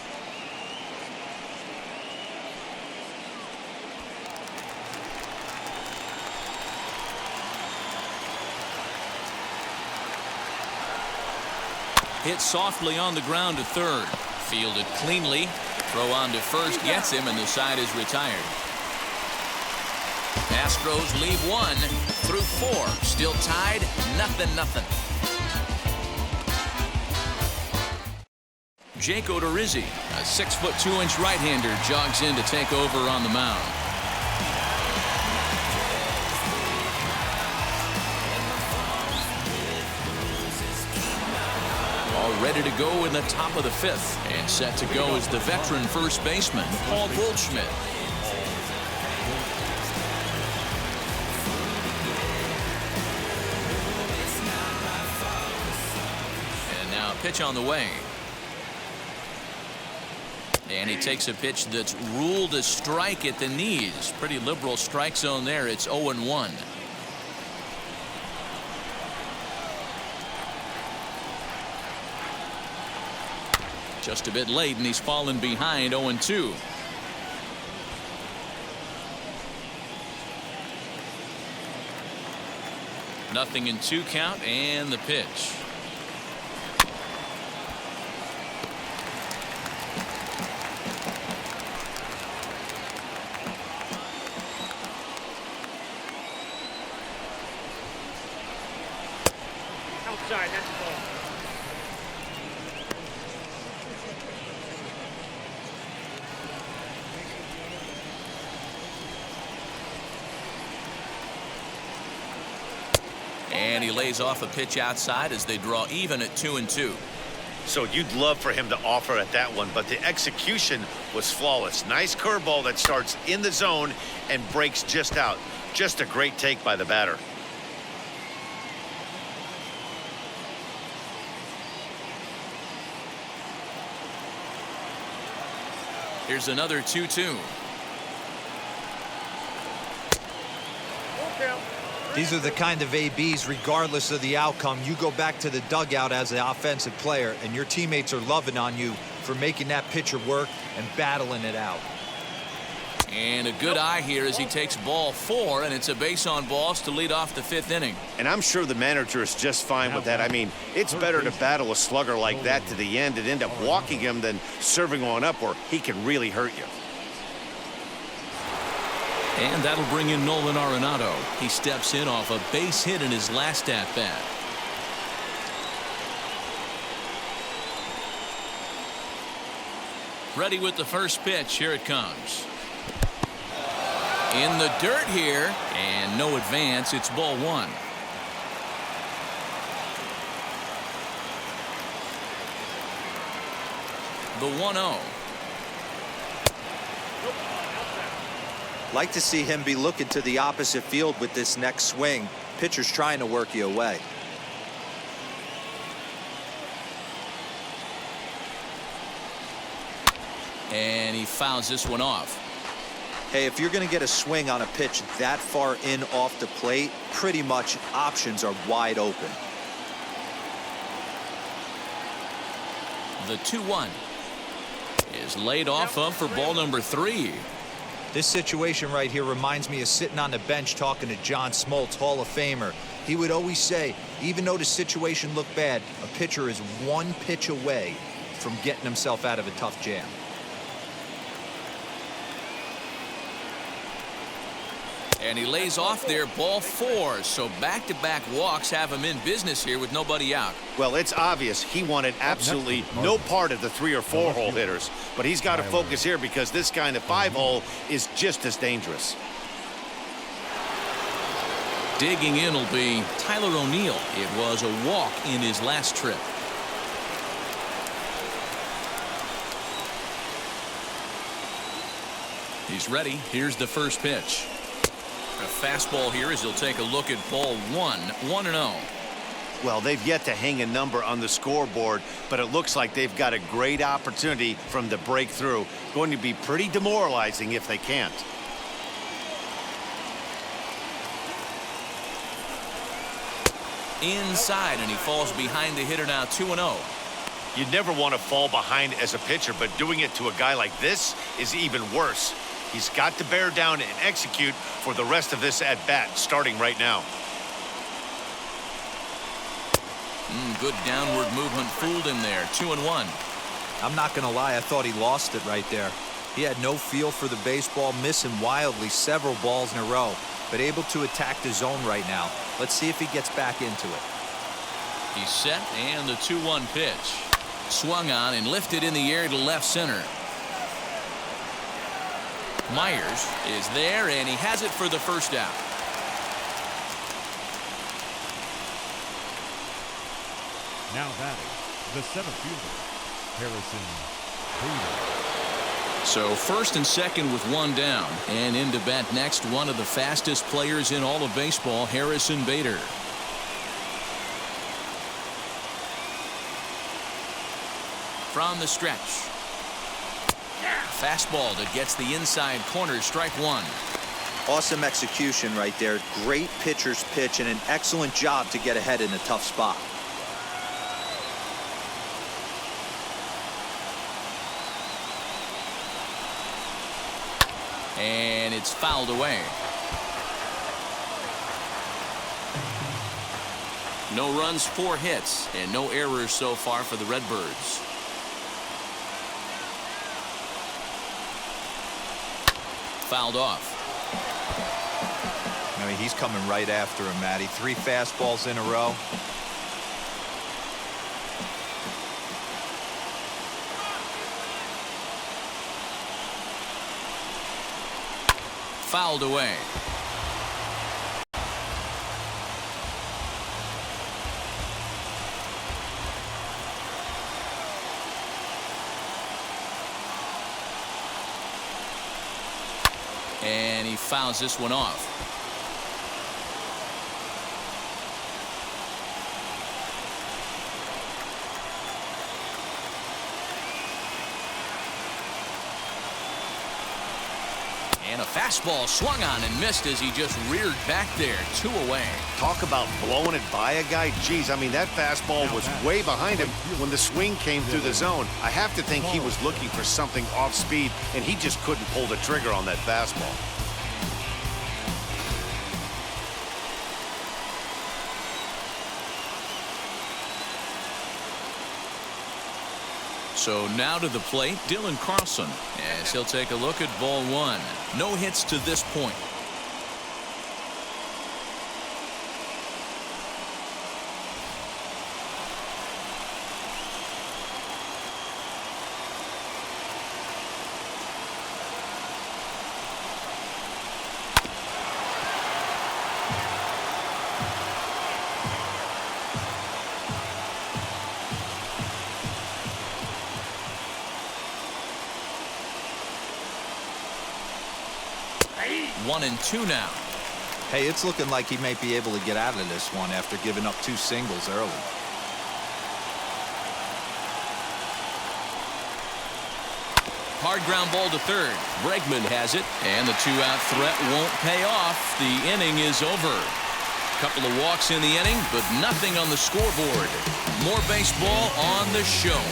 Hit softly on the ground to third. Fielded cleanly. Throw on to first gets him, and the side is retired. Astros leave 1 through 4. Still tied, 0-0. Jake Odorizzi, a 6'2" right-hander, jogs in to take over on the mound. All ready to go in the top of the 5th, and set to go is the veteran first baseman, Paul Goldschmidt. pitch on the way. And he takes a pitch that's ruled a strike at the knees. Pretty liberal strike zone there. It's 0-1. Just a bit late, and he's fallen behind 0-2. Nothing in 2 count, and the pitch. Outside, that's a ball. And he lays off a pitch outside as they draw even at 2-2. So you'd love for him to offer at that one, but the execution was flawless. Nice curveball that starts in the zone and breaks just out. Just a great take by the batter. Here's another 2-2. Full count. These are the kind of ABs, regardless of the outcome, you go back to the dugout as an offensive player, and your teammates are loving on you for making that pitcher work and battling it out. And a good eye here as he takes ball 4, and it's a base on balls to lead off the 5th inning. And I'm sure the manager is just fine with that. I mean, it's better to battle a slugger like that to the end and end up walking him than serving one up where he can really hurt you. And that'll bring in Nolan Arenado. He steps in off a base hit in his last at-bat. Ready with the first pitch. Here it comes. In the dirt here, and no advance. It's ball 1. The 1-0. Like to see him be looking to the opposite field with this next swing. Pitcher's trying to work you away. And he fouls this one off. Hey, if you're going to get a swing on a pitch that far in off the plate, pretty much options are wide open. The 2-1 is laid off of for ball number 3. This situation right here reminds me of sitting on the bench talking to John Smoltz, Hall of Famer. He would always say, even though the situation looked bad, a pitcher is 1 pitch away from getting himself out of a tough jam. And he lays off there, ball 4. So back-to-back walks have him in business here with nobody out. Well, it's obvious he wanted absolutely no part of the 3 or 4 hole hitters, but he's got to focus here because this kind of 5 hole is just as dangerous. Digging in will be Tyler O'Neill. It was a walk in his last trip. He's ready. Here's the first pitch. A fastball here as he'll take a look at ball 1. 1-0. Well, they've yet to hang a number on the scoreboard, but it looks like they've got a great opportunity from the breakthrough. Going to be pretty demoralizing if they can't. Inside, and he falls behind the hitter now. 2-0. You never want to fall behind as a pitcher, but doing it to a guy like this is even worse. He's got to bear down and execute for the rest of this at-bat, starting right now. Good downward movement fooled him there. 2-1. I'm not going to lie, I thought he lost it right there. He had no feel for the baseball, missing wildly several balls in a row, but able to attack the zone right now. Let's see if he gets back into it. He's set, and the 2-1 pitch. Swung on and lifted in the air to left center. Myers is there, and he has it for the first out. Now batting, the 7th fielder, Harrison Bader. So first and second with 1 down, and into bat next, one of the fastest players in all of baseball, Harrison Bader. from the stretch. Fastball that gets the inside corner, strike one. Awesome execution right there. Great pitcher's pitch and an excellent job to get ahead in a tough spot. And it's fouled away. No runs, 4 hits, and no errors so far for the Redbirds. Fouled off. I mean, he's coming right after him, Matty. 3 fastballs in a row. Fouled away. And he fouls this one off. And a fastball swung on and missed as he just reared back there. 2 away. Talk about blowing it by a guy. Geez, I mean, that fastball was way behind him when the swing came through the zone. I have to think he was looking for something off speed, and he just couldn't pull the trigger on that fastball. So now to the plate, Dylan Carlson, as he'll take a look at ball 1. No hits to this point. One and 2 now. Hey, it's looking like he may be able to get out of this one after giving up 2 singles early. Hard ground ball to third. Bregman has it, and the 2-out threat won't pay off. The inning is over. Couple of walks in the inning, but nothing on the scoreboard. More baseball on the show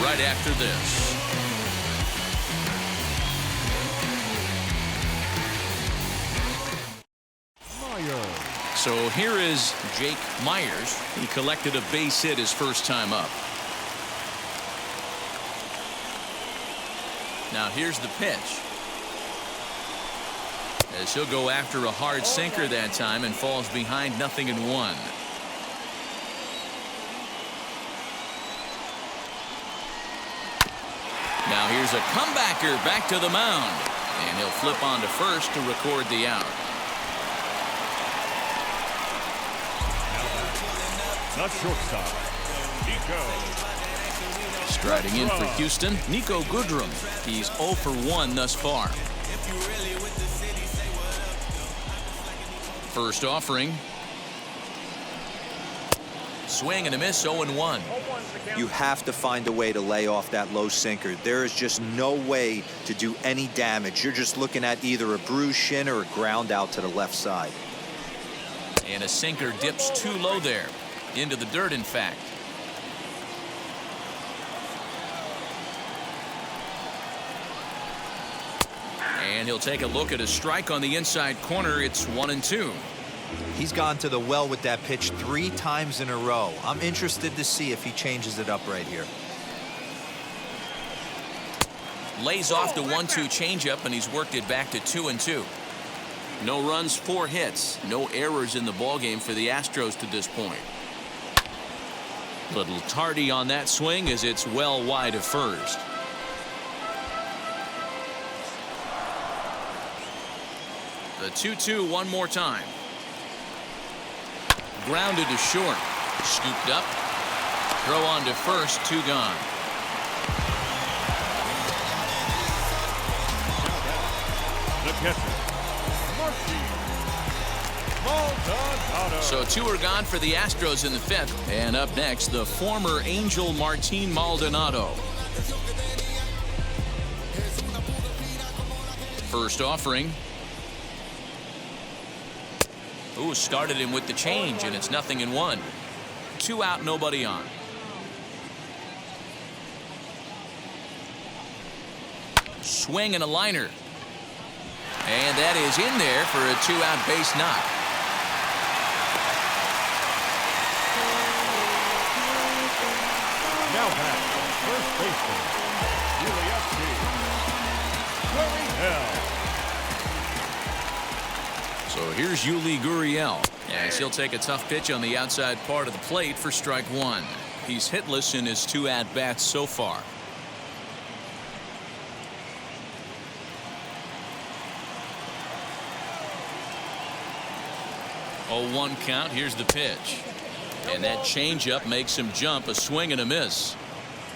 right after this. So here is Jake Myers. He collected a base hit his first time up. Now here's the pitch. As he'll go after a hard sinker that time and falls behind 0-1. Now here's a comebacker back to the mound. And he'll flip on to first to record the out. The shortstop, Nico. Striding in for Houston, Nico Goodrum. He's 0 for 1 thus far. First offering. Swing and a miss, 0-1. You have to find a way to lay off that low sinker. There is just no way to do any damage. You're just looking at either a bruised shin or a ground out to the left side. And a sinker dips too low there. Into the dirt, in fact. And he'll take a look at a strike on the inside corner. It's 1-2. He's gone to the well with that pitch 3 times in a row. I'm interested to see if he changes it up right here. Lays off the 1-2 changeup, and he's worked it back to 2-2. No runs, 4 hits. No errors in the ballgame for the Astros to this point. Little tardy on that swing as it's well wide of first. The 2-2 one more time. Grounded to short. Scooped up. Throw on to first. 2 gone. The catcher, Maldonado. So 2 are gone for the Astros in the 5th. And up next, the former Angel Martin Maldonado. First offering. Ooh, started him with the change, and it's 0-1. 2 out, nobody on. Swing and a liner. And that is in there for a 2-out base knock. Now back, first baseman, Gurriel. So here's Yuli Gurriel, as he'll take a tough pitch on the outside part of the plate for strike 1. He's hitless in his 2 at-bats so far. 0-1 count. Here's the pitch. And that changeup makes him jump. A swing and a miss.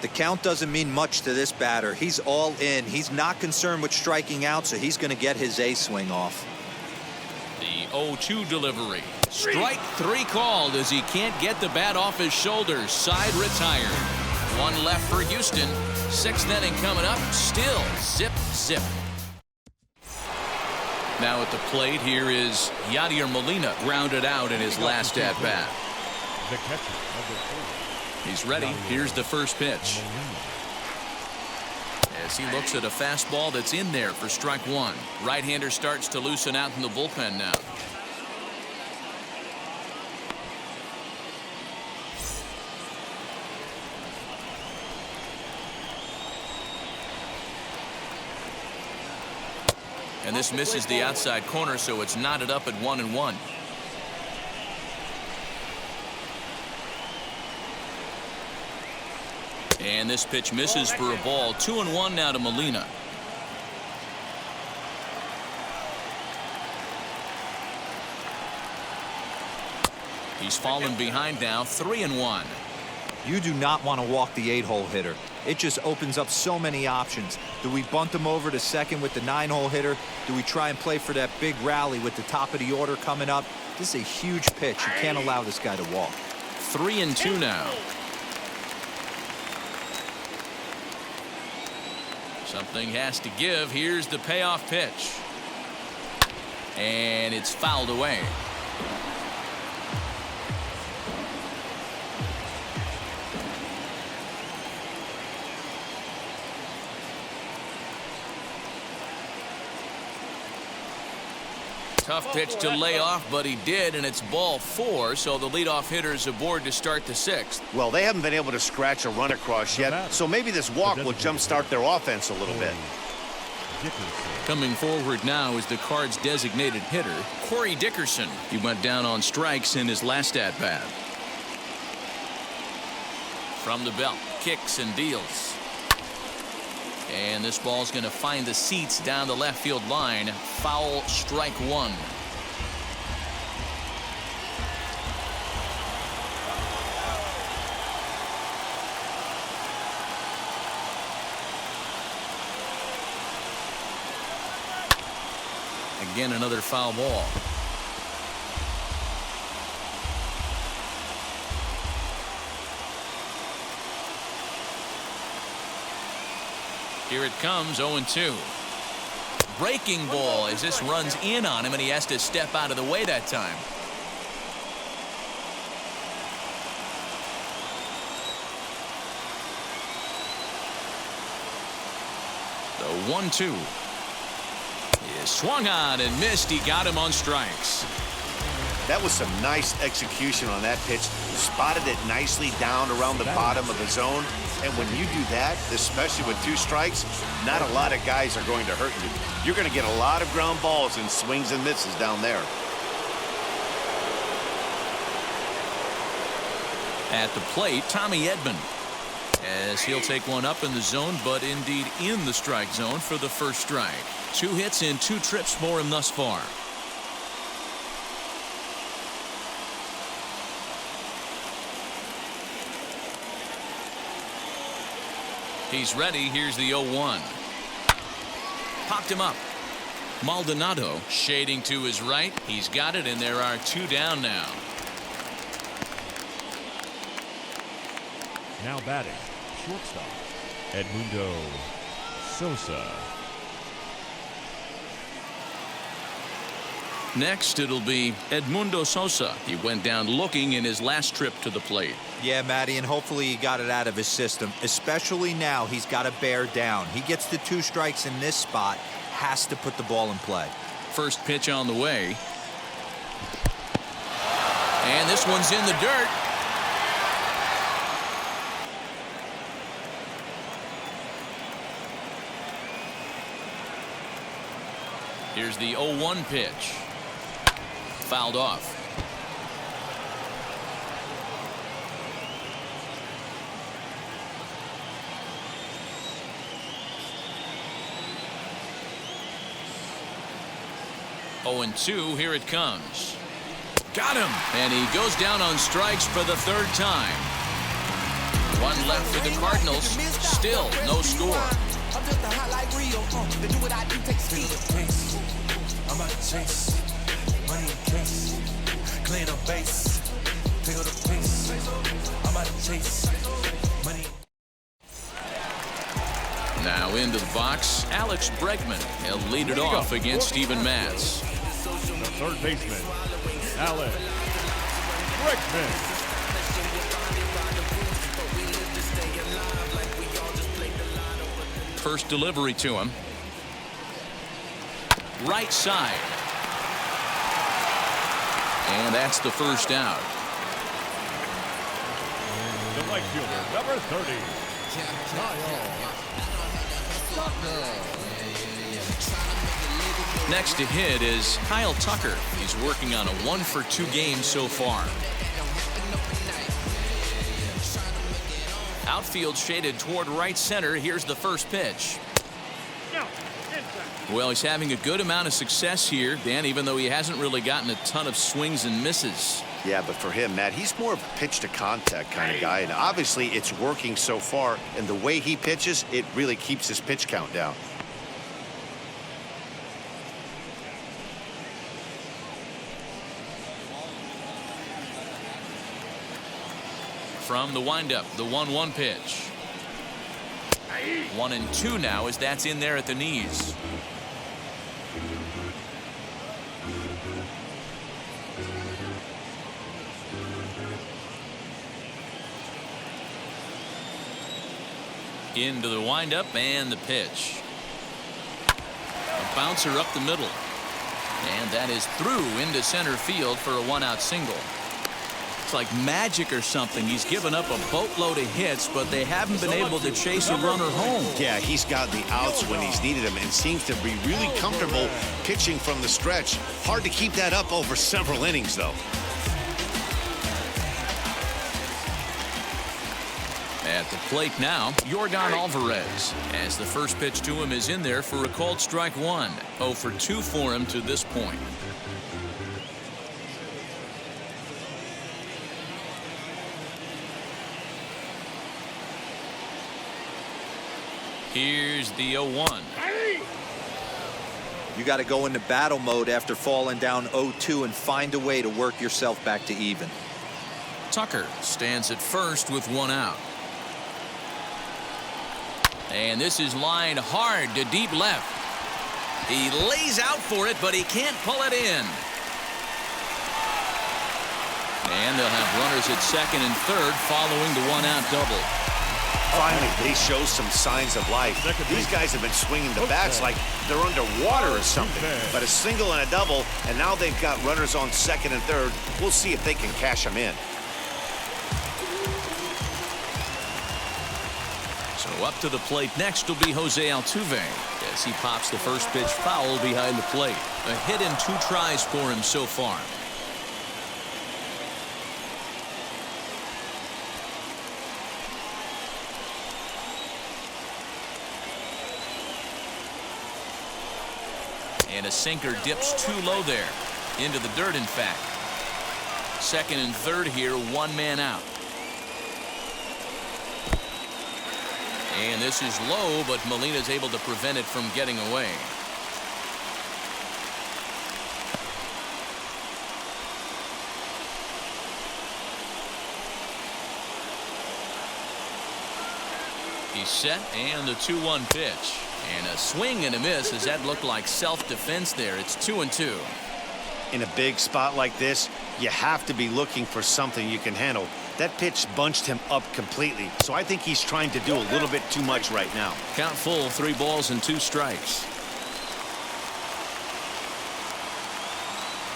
The count doesn't mean much to this batter. He's all in. He's not concerned with striking out, so he's going to get his A swing off. The 0-2 delivery. Strike 3 called as he can't get the bat off his shoulders. Side retired. 1 left for Houston. 6th inning coming up. Still zip, zip. Now at the plate, here is Yadier Molina, grounded out in his last at-bat. The catcher, number 4. He's ready. Here's the first pitch. As he looks at a fastball that's in there for strike 1. Right-hander starts to loosen out in the bullpen now. And this misses the outside corner, so it's knotted up at 1-1. And this pitch misses for a ball. 2-1 now to Molina. He's fallen behind now. 3-1. You do not want to walk the 8-hole hitter. It just opens up so many options. Do we bunt him over to second with the 9-hole hitter? Do we try and play for that big rally with the top of the order coming up? This is a huge pitch. You can't allow this guy to walk. 3-2 now. Something has to give. Here's the payoff pitch. And it's fouled away. Tough pitch to lay off, but he did, and it's ball 4, so the leadoff hitter's aboard to start the 6th. Well, they haven't been able to scratch a run across yet, so maybe this walk will jumpstart their offense a little bit. Coming forward now is the Cards' designated hitter, Corey Dickerson. He went down on strikes in his last at-bat. From the belt, kicks and deals. And this ball's going to find the seats down the left field line. Foul, strike 1. Again, another foul ball. Here it comes, 0-2. Breaking ball as this runs in on him, and he has to step out of the way that time. The 1-2 is swung on and missed. He got him on strikes. That was some nice execution on that pitch. Spotted it nicely down around the bottom of the zone. And when you do that, especially with 2 strikes, not a lot of guys are going to hurt you. You're going to get a lot of ground balls and swings and misses down there. At the plate, Tommy Edman, as he'll take one up in the zone, but indeed in the strike zone for the first strike. 2 hits in 2 trips for him thus far. He's ready. Here's the 0-1. Popped him up. Maldonado shading to his right. He's got it, and there are 2 down now. Now batting, shortstop, Edmundo Sosa. Next, it'll be Edmundo Sosa. He went down looking in his last trip to the plate. Yeah, Matty, and hopefully he got it out of his system, especially now he's got to bear down. He gets the 2 strikes in this spot, has to put the ball in play. First pitch on the way. And this one's in the dirt. Here's the 0-1 pitch. Fouled off. Oh, and 2, here it comes. Got him. And he goes down on strikes for the 3rd time. 1 left for the Cardinals. Still no score. I'm about to chase money in case, clear the base, pick up the pace. I'm about to chase money. Now into the box, Alex Bregman. He'll lead it off against Steven Matz. The third baseman, Alex Bregman. First delivery to him. Right side. And that's the first out. The right fielder, number 30, Next to hit is Kyle Tucker. He's working on a 1-for-2 game so far. Outfield shaded toward right center. Here's the first pitch. No, inside. Well, he's having a good amount of success here, Dan, even though he hasn't really gotten a ton of swings and misses. Yeah, but for him, Matt, he's more of a pitch to contact kind of guy, and obviously it's working so far, and the way he pitches, it really keeps his pitch count down. From the windup, the 1-1 pitch. 1-2 now as that's in there at the knees. Into the windup and the pitch. A bouncer up the middle. And that is through into center field for a 1-out single. It's like magic or something. He's given up a boatload of hits, but they haven't been able to chase a runner home. Yeah, he's got the outs when he's needed them and seems to be really comfortable pitching from the stretch. Hard to keep that up over several innings, though. At the plate now, Yordan Alvarez, as the first pitch to him is in there for a called strike 1. 0-for-2 for him to this point. Here's the 0-1. You got to go into battle mode after falling down 0-2 and find a way to work yourself back to even. Tucker stands at first with 1 out. And this is lined hard to deep left. He lays out for it, but he can't pull it in. And they'll have runners at second and third following the 1-out double. Finally, they show some signs of life. These guys have been swinging the bats like they're underwater or something. But a single and a double, and now they've got runners on second and third. We'll see if they can cash them in. So up to the plate next will be Jose Altuve as he pops the first pitch foul behind the plate. A hit in 2 tries for him so far. And a sinker dips too low there. Into the dirt, in fact. Second and third here, 1 man out. And this is low, but Molina's able to prevent it from getting away. He's set, and the 2-1 pitch. And a swing and a miss as that looked like self-defense there. It's 2-2. In a big spot like this, you have to be looking for something you can handle. That pitch bunched him up completely, so I think he's trying to do a little bit too much right now. Count full, 3 balls and 2 strikes.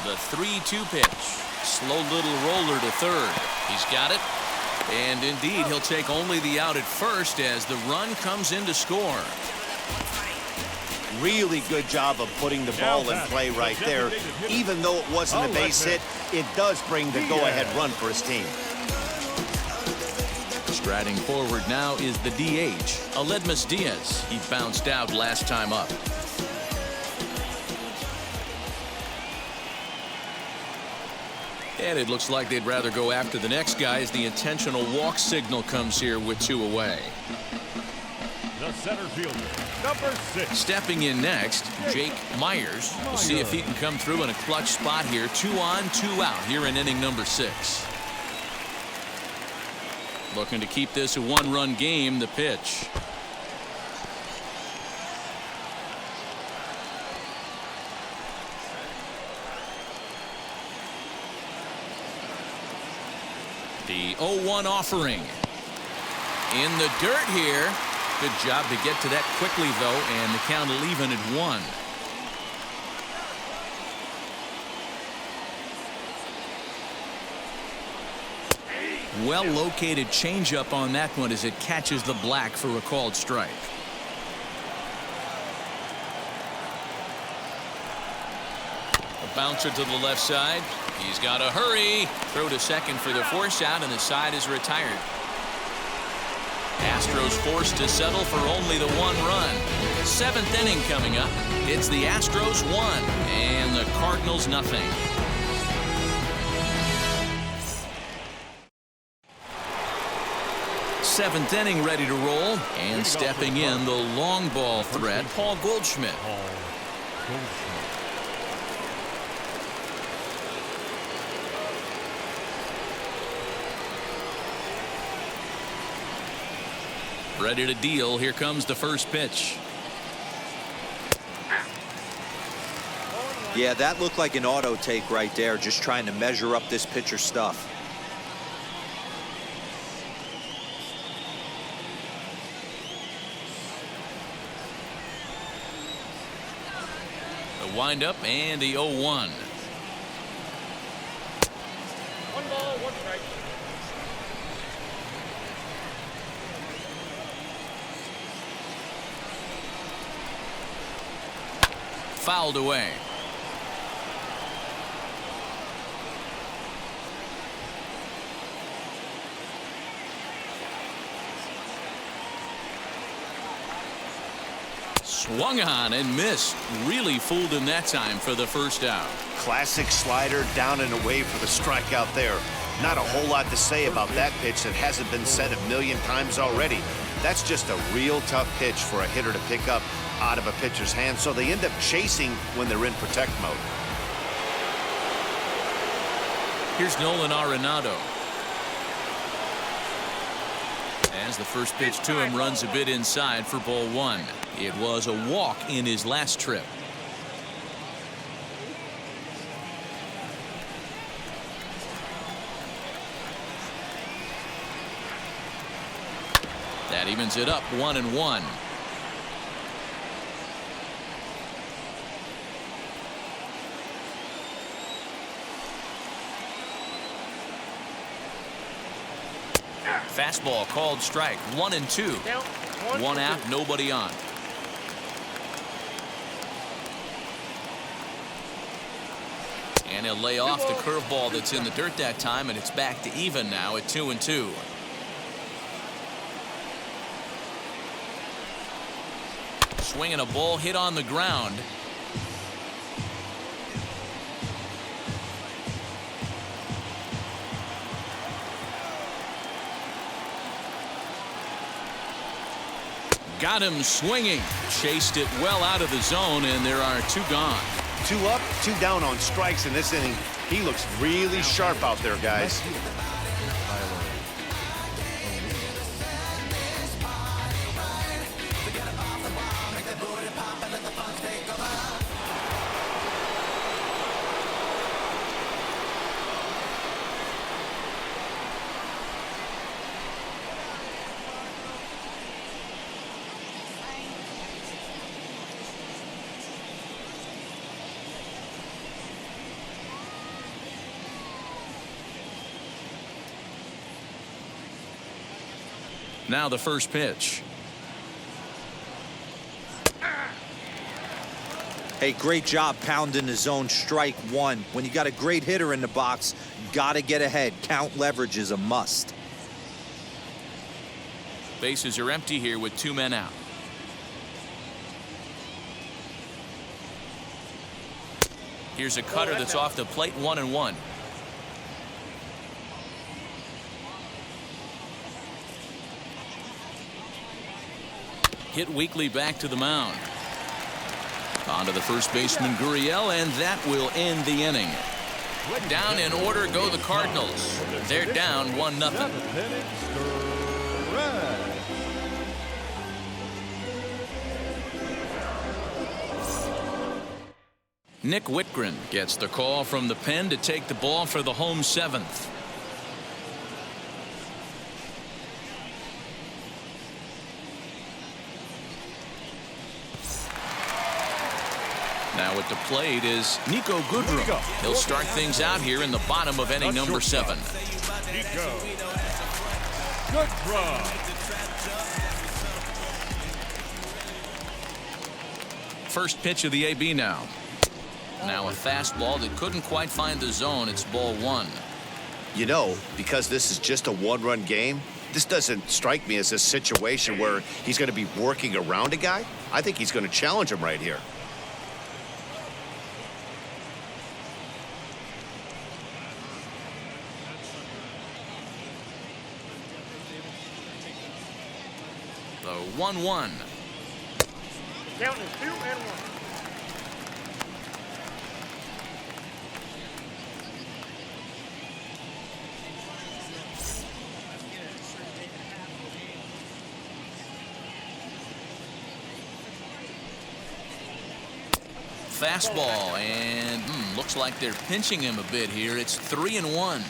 The 3-2 pitch. Slow little roller to third. He's got it. And indeed, he'll take only the out at first as the run comes in to score. Really good job of putting the ball in play right there. Even though it wasn't a base hit, it does bring the go-ahead run for his team. Striding forward now is the DH, Aledmus Diaz. He bounced out last time up. And it looks like they'd rather go after the next guy as the intentional walk signal comes here with 2 away. The center fielder, number 6. Stepping in next, Jake Myers. We'll see if he can come through in a clutch spot here. 2 on, 2 out here in inning number 6. Looking to keep this a 1-run game. The pitch. The 0-1 offering. In the dirt here. Good job to get to that quickly, though, and the count will even at 1. Well-located changeup on that one as it catches the black for a called strike. A bouncer to the left side. He's got to hurry. Throw to second for the force out, and the side is retired. Astros forced to settle for only the 1 run. 7th inning coming up. It's the Astros 1 and the Cardinals nothing. Seventh inning ready to roll, and stepping in the long ball threat, Paul Goldschmidt. Ready to deal. Here comes the first pitch. Yeah, that looked like an auto take right there, just trying to measure up this pitcher's stuff. The windup and the 0-1. 1 ball, 1 strike. Fouled away. Swung on and missed. Really fooled him that time for the first out. Classic slider down and away for the strikeout there. Not a whole lot to say about that pitch that hasn't been said a million times already. That's just a real tough pitch for a hitter to pick up out of a pitcher's hand, so they end up chasing when they're in protect mode. Here's Nolan Arenado. As the first pitch to him runs a bit inside for ball 1. It was a walk in his last trip. That evens it up 1-1. Fastball called strike. 1-2. 1 out, nobody on. And he'll lay off the curveball that's in the dirt that time, and it's back to even now at 2-2. Swinging a ball hit on the ground. Got him swinging. Chased it well out of the zone, and there are 2 gone. 2 up, 2 down on strikes in this inning. He looks really sharp out there, guys. Now the first pitch. Hey, great job pounding the zone. Strike one. When you got a great hitter in the box, got to get ahead. Count leverage is a must. Bases are empty here with 2 men out. Here's a cutter that's off the plate, 1-1. Hit weakly back to the mound. On to the first baseman, Gurriel, and that will end the inning. Down in order go the Cardinals. They're down 1-0. Nick Whitgren gets the call from the pen to take the ball for the home 7th. Now at the plate is Nico Goodrum. He'll start things out here in the bottom of inning number 7. Nico Goodrum. First pitch of the AB now. Now a fastball that couldn't quite find the zone. It's ball 1. You know, because this is just a one-run game, this doesn't strike me as a situation where he's going to be working around a guy. I think he's going to challenge him right here. The 1-1. Count is 2 and 1. Fastball, and looks like they're pinching him a bit here. It's 3-1.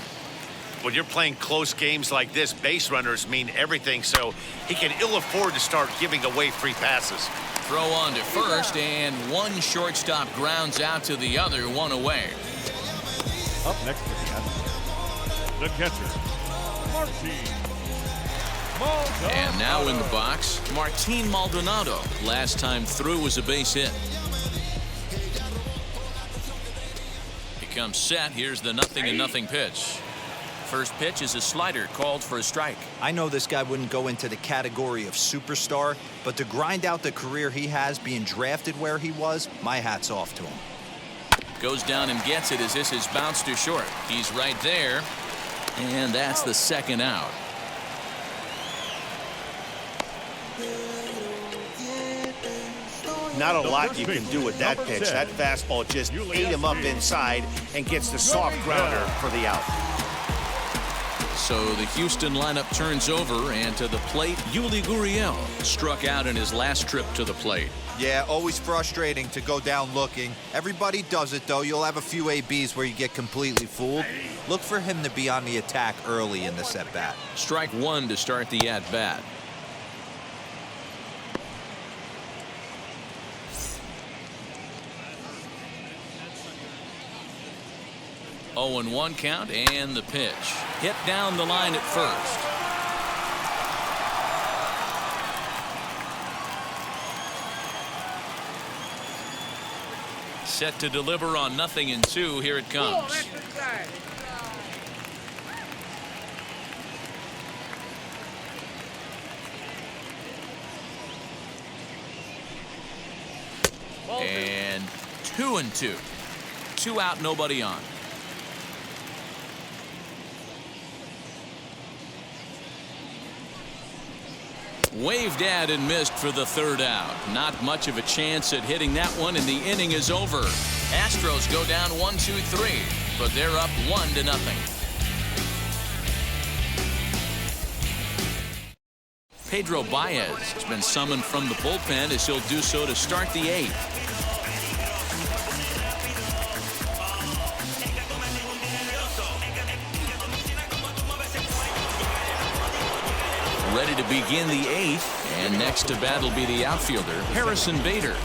When you're playing close games like this, base runners mean everything, so he can ill afford to start giving away free passes. Throw on to first, and one shortstop grounds out to the other, 1 away. Up next to the catcher, Martin Maldonado. And now in the box, Martin Maldonado. Last time through was a base hit. He comes set. Here's the 0-0 pitch. First pitch is a slider called for a strike. I know this guy wouldn't go into the category of superstar, but to grind out the career he has being drafted where he was, my hat's off to him. Goes down and gets it as this is bounced to short. He's right there, and that's the 2nd out. Not a lot you can do with that pitch. That fastball just ate him up inside and gets the soft grounder for the out. So the Houston lineup turns over, and to the plate, Yuli Gurriel struck out in his last trip to the plate. Yeah, always frustrating to go down looking. Everybody does it, though. You'll have a few ABs where you get completely fooled. Look for him to be on the attack early in this at-bat. Strike 1 to start the at-bat. Oh, and 1 count, and the pitch. Hit down the line at first. Set to deliver on 0-2. Here it comes. And 2-2. 2 out, nobody on. Waved at and missed for the 3rd out. Not much of a chance at hitting that one, and the inning is over. Astros go down 1-2-3, but they're up 1-0. Pedro Baez has been summoned from the bullpen as he'll do so to start the 8th. Ready to begin the 8th, and next to bat will be the outfielder, Harrison Bader.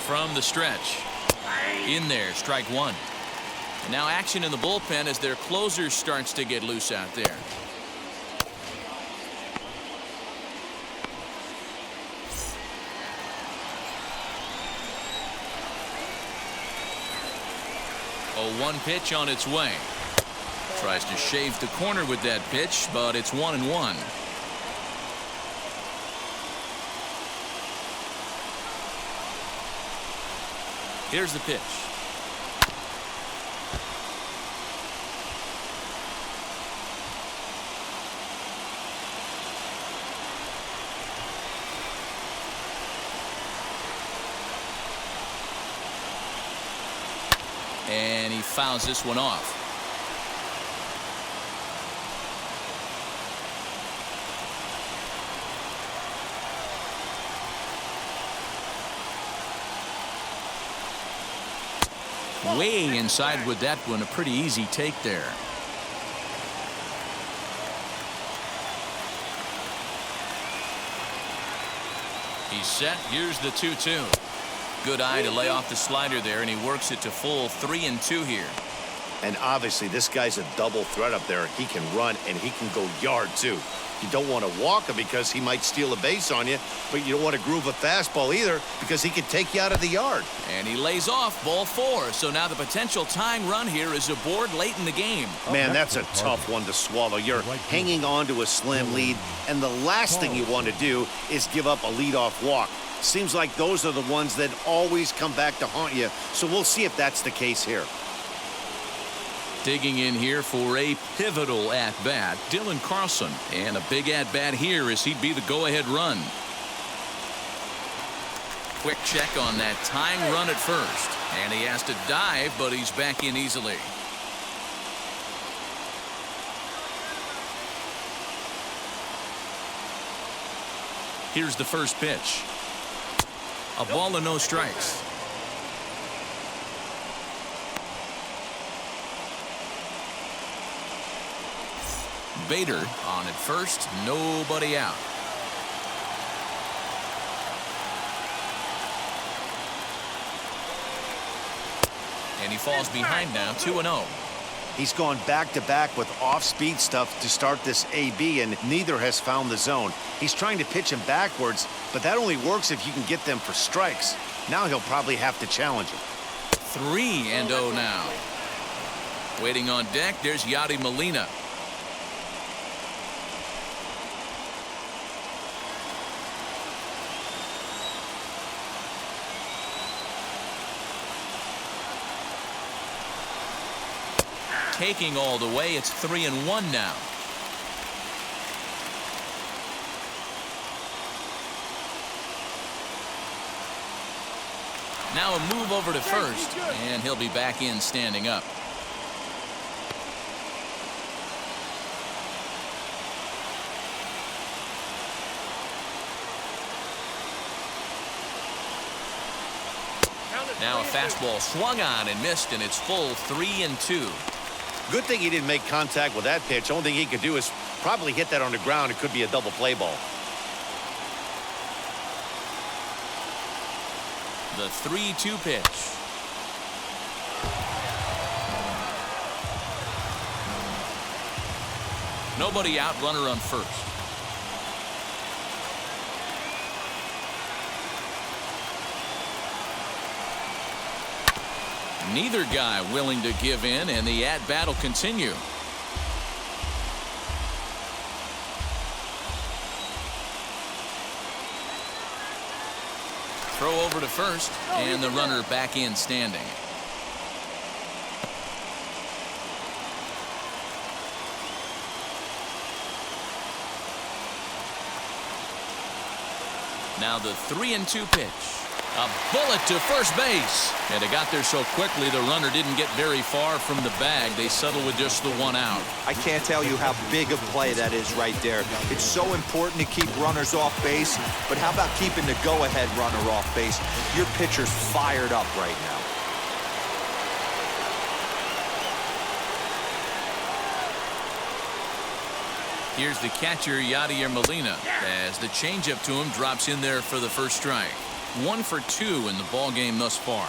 From the stretch, In there, strike one. And now action in the bullpen as their closer starts to get loose out there. A 1 pitch on its way. Tries to shave the corner with that pitch, but it's 1-1. Here's the pitch. And he fouls this one off. Way inside with that one. A pretty easy take there. He's set. Here's the 2-2. Good eye to lay off the slider there, and he works it to full 3-2 here. And obviously this guy's a double threat up there. He can run and he can go yard too. You don't want to walk him because he might steal a base on you, but you don't want to groove a fastball either because he can take you out of the yard. And he lays off ball 4. So now the potential tying run here is aboard late in the game. Man, that's a tough one to swallow. You're hanging on to a slim lead, and the last thing you want to do is give up a leadoff walk. Seems like those are the ones that always come back to haunt you. So we'll see if that's the case here. Digging in here for a pivotal at-bat, Dylan Carlson. And a big at-bat here as he'd be the go-ahead run. Quick check on that tying run at first. And he has to dive, but he's back in easily. Here's the first pitch. A ball and no strikes. Bader on at first, nobody out. And he falls behind now, 2-0. He's gone back-to-back with off-speed stuff to start this AB, and neither has found the zone. He's trying to pitch him backwards, but that only works if you can get them for strikes. Now he'll probably have to challenge him. 3-0 now. Waiting on deck, there's Yadi Molina. Taking all the way, it's 3-1 now. Now a move over to first, and he'll be back in standing up. Now a fastball swung on and missed, and it's full 3-2. Good thing he didn't make contact with that pitch. Only thing he could do is probably hit that on the ground. It could be a double play ball. The 3-2 pitch. Nobody out, runner on first. Neither guy willing to give in, and the at-bat will continue. Throw over to first, and the runner back in standing. Now the 3-2 pitch. A bullet to first base. And it got there so quickly the runner didn't get very far from the bag. They settled with just the one out. I can't tell you how big a play that is right there. It's so important to keep runners off base, but how about keeping the go-ahead runner off base? Your pitcher's fired up right now. Here's the catcher, Yadier Molina, as the changeup to him drops in there for the first strike. 1 for 2 in the ball game thus far.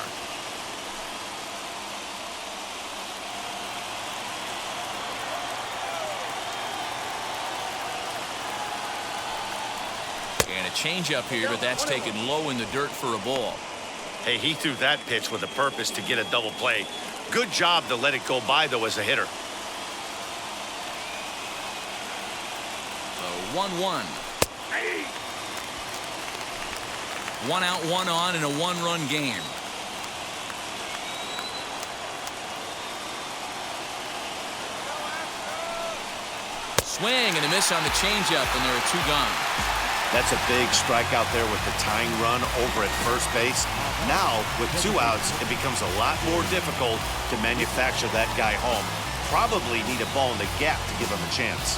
a changeup here, but that's taken low in the dirt for a ball. Hey, he threw that pitch with a purpose to get a double play. Good job to let it go by, though, as a hitter. 1-1. 1 out, 1 on in a 1-run game. Swing and a miss on the changeup, and there are 2 gone. That's a big strikeout there with the tying run over at first base. Now, with 2 outs, it becomes a lot more difficult to manufacture that guy home. Probably need a ball in the gap to give him a chance.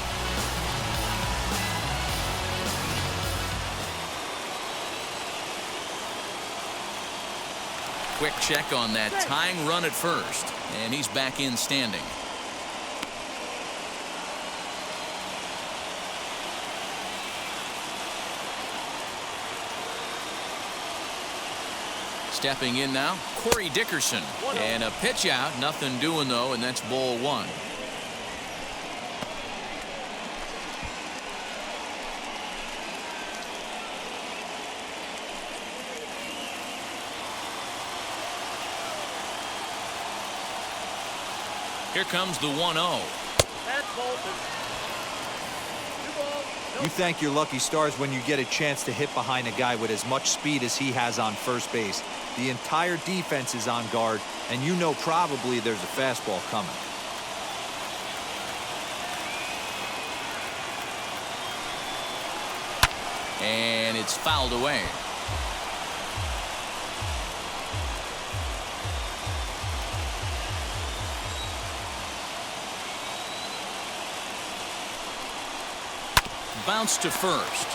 Quick check on that tying run at first, and he's back in standing. Stepping in now, Corey Dickerson. And a pitch out, nothing doing though, and that's ball 1. Here comes the 1-0. You thank your lucky stars when you get a chance to hit behind a guy with as much speed as he has on first base. The entire defense is on guard, and you know probably there's a fastball coming. And it's fouled away. Bounce to first,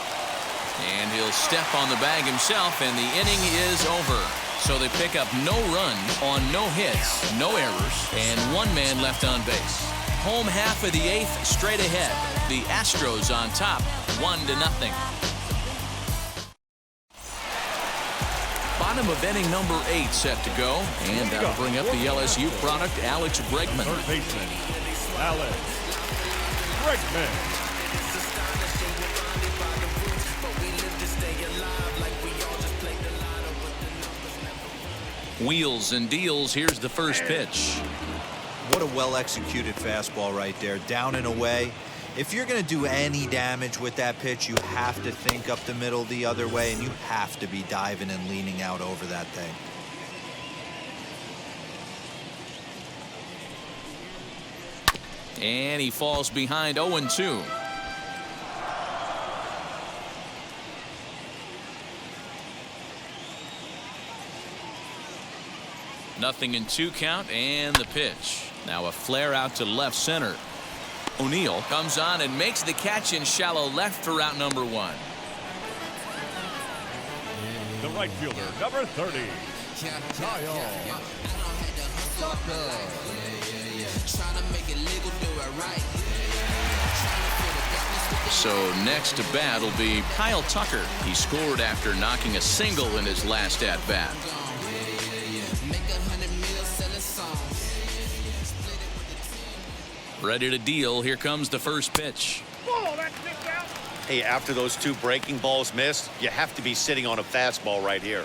and he'll step on the bag himself, and the inning is over. So they pick up no run on no hits, no errors, and 1 man left on base. Home half of the 8th, straight ahead. The Astros on top, 1-0. Bottom of inning number 8 set to go, and that'll bring up the LSU product, Alex Bregman. Third baseman, Alex Bregman. Wheels and deals. Here's the first pitch. What a well-executed fastball right there, down and away. If you're going to do any damage with that pitch, you have to think up the middle the other way, and you have to be diving and leaning out over that thing. And he falls behind 0-2. Nothing in 2 count, and the pitch. Now a flare out to left center. O'Neill comes on and makes the catch in shallow left for out number 1. The right fielder, number 30, Kyle. So next to bat will be Kyle Tucker. He scored after knocking a single in his last at-bat. Ready to deal. Here comes the first pitch. Hey, after those 2 breaking balls missed, you have to be sitting on a fastball right here.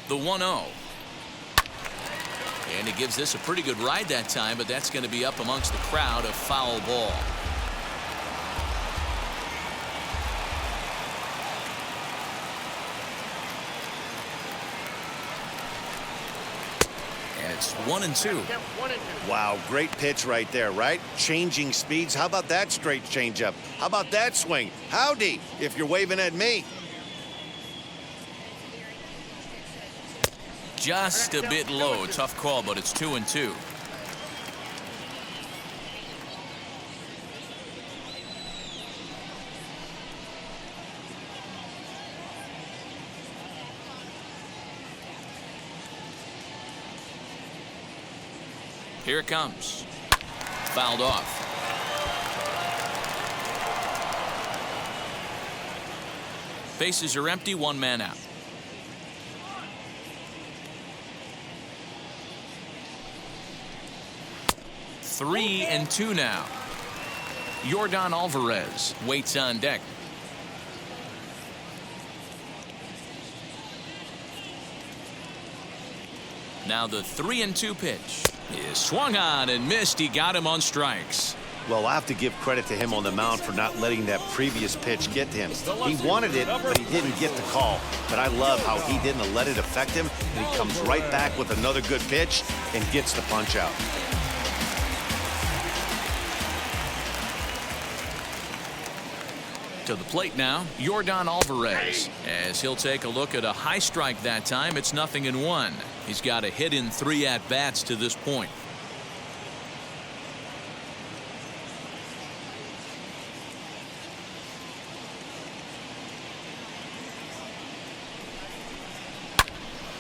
The 1-0. And he gives this a pretty good ride that time, but that's going to be up amongst the crowd, a foul ball. And it's 1-2. Wow, great pitch right there, right? Changing speeds. How about that straight changeup? How about that swing? Howdy, if you're waving at me. Just a bit low. Tough call, but it's 2-2. Here it comes. Fouled off. Bases are empty, 1 man out. 3-2 now. Yordan Alvarez waits on deck. Now the 3-2 pitch is swung on and missed. He got him on strikes. Well, I have to give credit to him on the mound for not letting that previous pitch get to him. He wanted it, but he didn't get the call. But I love how he didn't let it affect him, and he comes right back with another good pitch and gets the punch out. To the plate now, Yordan Alvarez, as he'll take a look at a high strike that time. It's 0-1. He's got a hit in 3 at-bats to this point.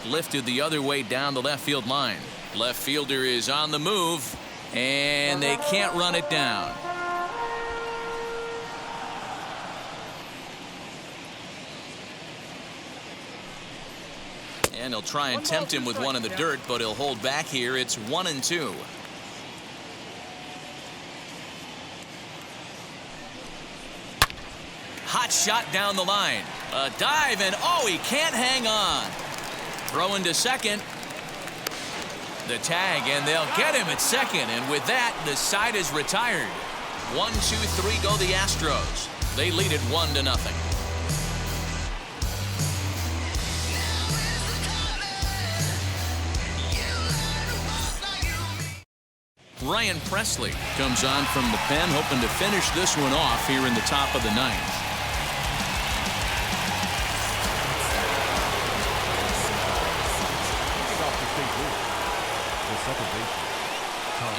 Lifted the other way down the left field line. Left fielder is on the move, and they can't run it down. And he'll try and tempt him with one in the dirt, but he'll hold back here. It's 1-2. Hot shot down the line. A dive, and oh, he can't hang on. Throwing to second. The tag, and they'll get him at second. And with that, the side is retired. 1-2-3 go the Astros. They lead it 1-0. Ryan Presley comes on from the pen, hoping to finish this one off here in the top of the 9th.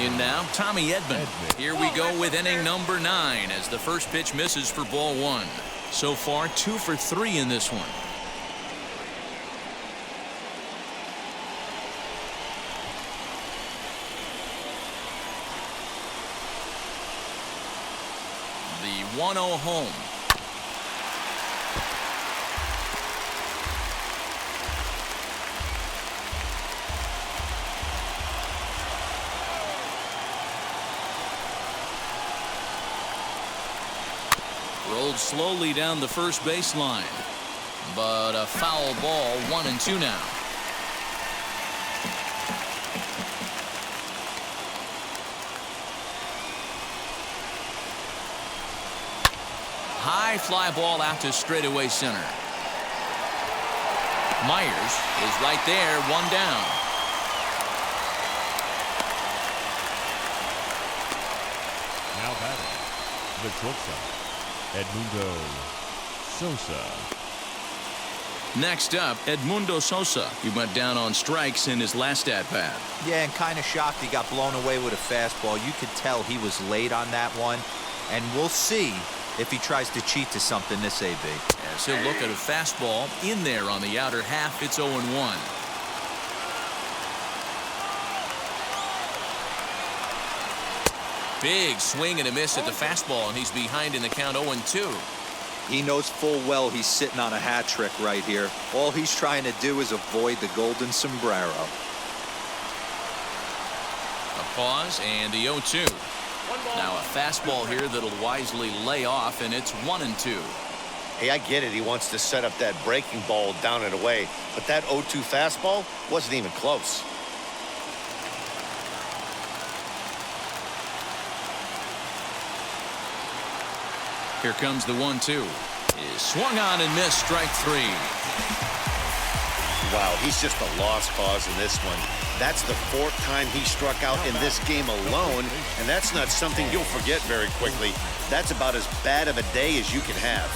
In now, Tommy Edman. Here we go with inning number 9 as the first pitch misses for ball 1. So far, 2 for 3 in this one. The 1-0 home. Rolled slowly down the first baseline, but a foul ball. 1-2 now. High fly ball out to straightaway center. Myers is right there, 1 down. Now batting, the shortstop, Edmundo Sosa. Next up, Edmundo Sosa. He went down on strikes in his last at-bat. Yeah, and kind of shocked he got blown away with a fastball. You could tell he was late on that one, and we'll see if he tries to cheat to something this AB. As he'll look at a fastball in there on the outer half. It's 0-1. Big swing and a miss at the fastball, and he's behind in the count. 0-2. He knows full well he's sitting on a hat trick right here. All he's trying to do is avoid the golden sombrero. A pause and the 0-2. Now a fastball here that'll wisely lay off, and it's 1-2. Hey, I get it. He wants to set up that breaking ball down and away, but that 0-2 fastball wasn't even close. Here comes the 1-2. Is swung on and missed. Strike 3. Wow, he's just a lost cause in this one. That's the 4th time he struck out in this game alone, and that's not something you'll forget very quickly. That's about as bad of a day as you can have.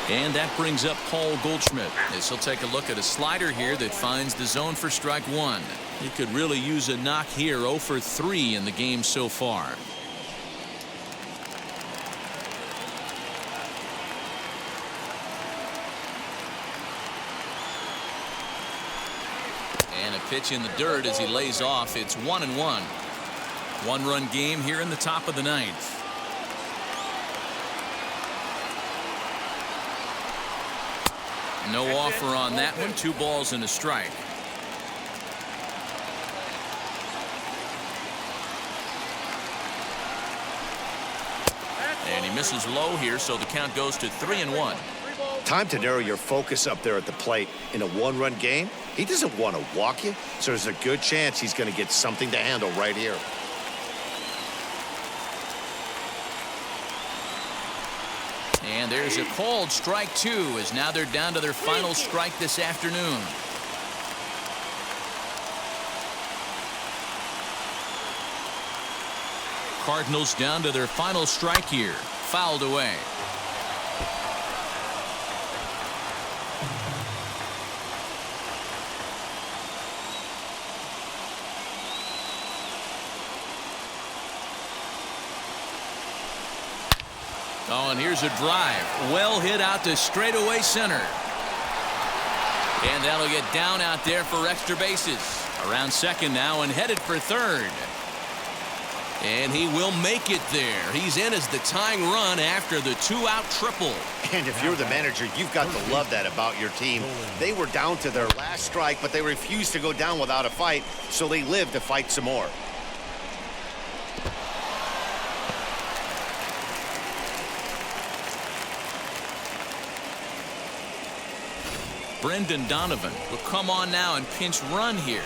And that brings up Paul Goldschmidt as he'll take a look at a slider here that finds the zone for strike 1. He could really use a knock here. 0 for 3 in the game so far. And a pitch in the dirt as he lays off. It's 1-1. 1-run game here in the top of the 9th. No offer on that one. 2 balls and a strike. And he misses low here, so the count goes to 3-1. Time to narrow your focus up there at the plate. In a one-run game, he doesn't want to walk you, so there's a good chance he's going to get something to handle right here. And there's a called strike 2, as now they're down to their final strike this afternoon. Cardinals down to their final strike here. Fouled away. Oh, and here's a drive. Well hit out to straightaway center. And that'll get down out there for extra bases. Around second now and headed for third. And he will make it there. He's in as the tying run after the 2-out triple. And if you're the manager, you've got to love that about your team. They were down to their last strike, but they refused to go down without a fight, so they lived to fight some more. Brendan Donovan will come on now and pinch run here.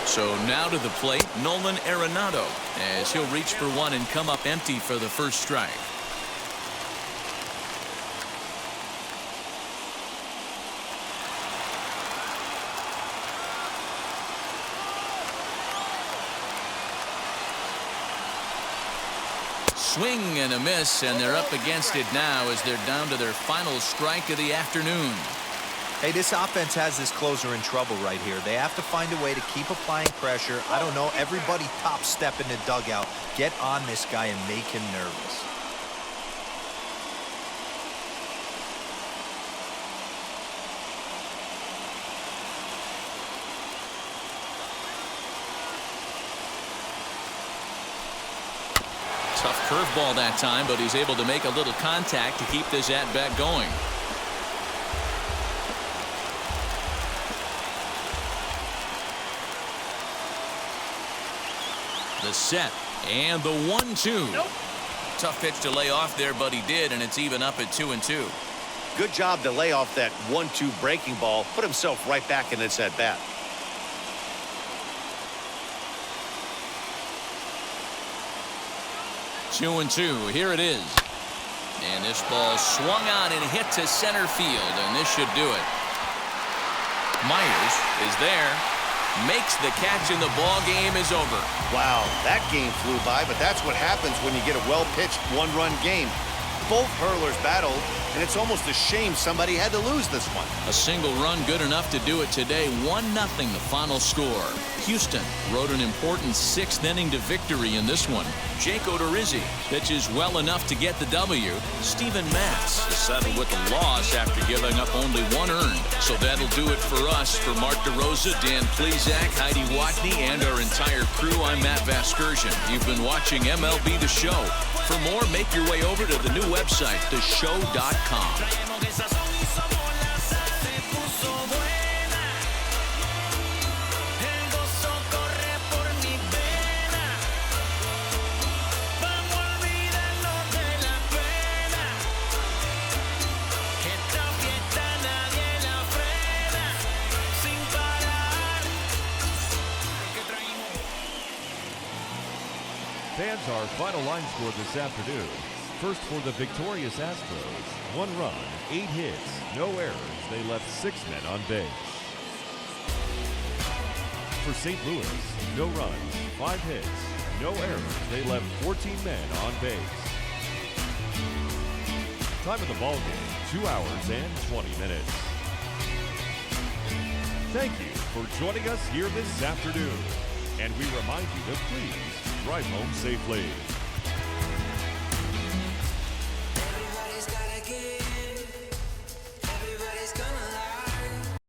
So now to the plate, Nolan Arenado, as he'll reach for one and come up empty for the first strike. Swing and a miss, and they're up against it now as they're down to their final strike of the afternoon. Hey, this offense has this closer in trouble right here. They have to find a way to keep applying pressure. I don't know, everybody top step in the dugout. Get on this guy and make him nervous. Tough curveball that time, but he's able to make a little contact to keep this at-bat going. The set and the 1-2. Nope. Tough pitch to lay off there, but he did, and it's even up at 2-2. Good job to lay off that 1-2 breaking ball, put himself right back in this at-bat. Two and two. Here it is. And this ball swung on and hit to center field, and this should do it. Myers is there. Makes the catch, and the ball game is over. Wow, that game flew by, but that's what happens when you get a well-pitched one-run game. Both hurlers battled, and it's almost a shame somebody had to lose this one. A single run good enough to do it today. 1-0 the final score. Houston rode an important 6th inning to victory in this one. Jake Odorizzi pitches well enough to get the W. Steven Matz is settled with a loss after giving up only 1 earned. So that'll do it for us. For Mark DeRosa, Dan Plezak, Heidi Watney, and our entire crew, I'm Matt Vasgersian. You've been watching MLB The Show. For more, make your way over to the new website, theshow.com. Fans, our final line score this afternoon. First for the victorious Astros. 1 run, 8 hits, no errors. They left 6 men on base. For St. Louis, no runs, 5 hits, no errors. They left 14 men on base. Time of the ball game, 2 hours and 20 minutes. Thank you for joining us here this afternoon. And we remind you to please drive home safely.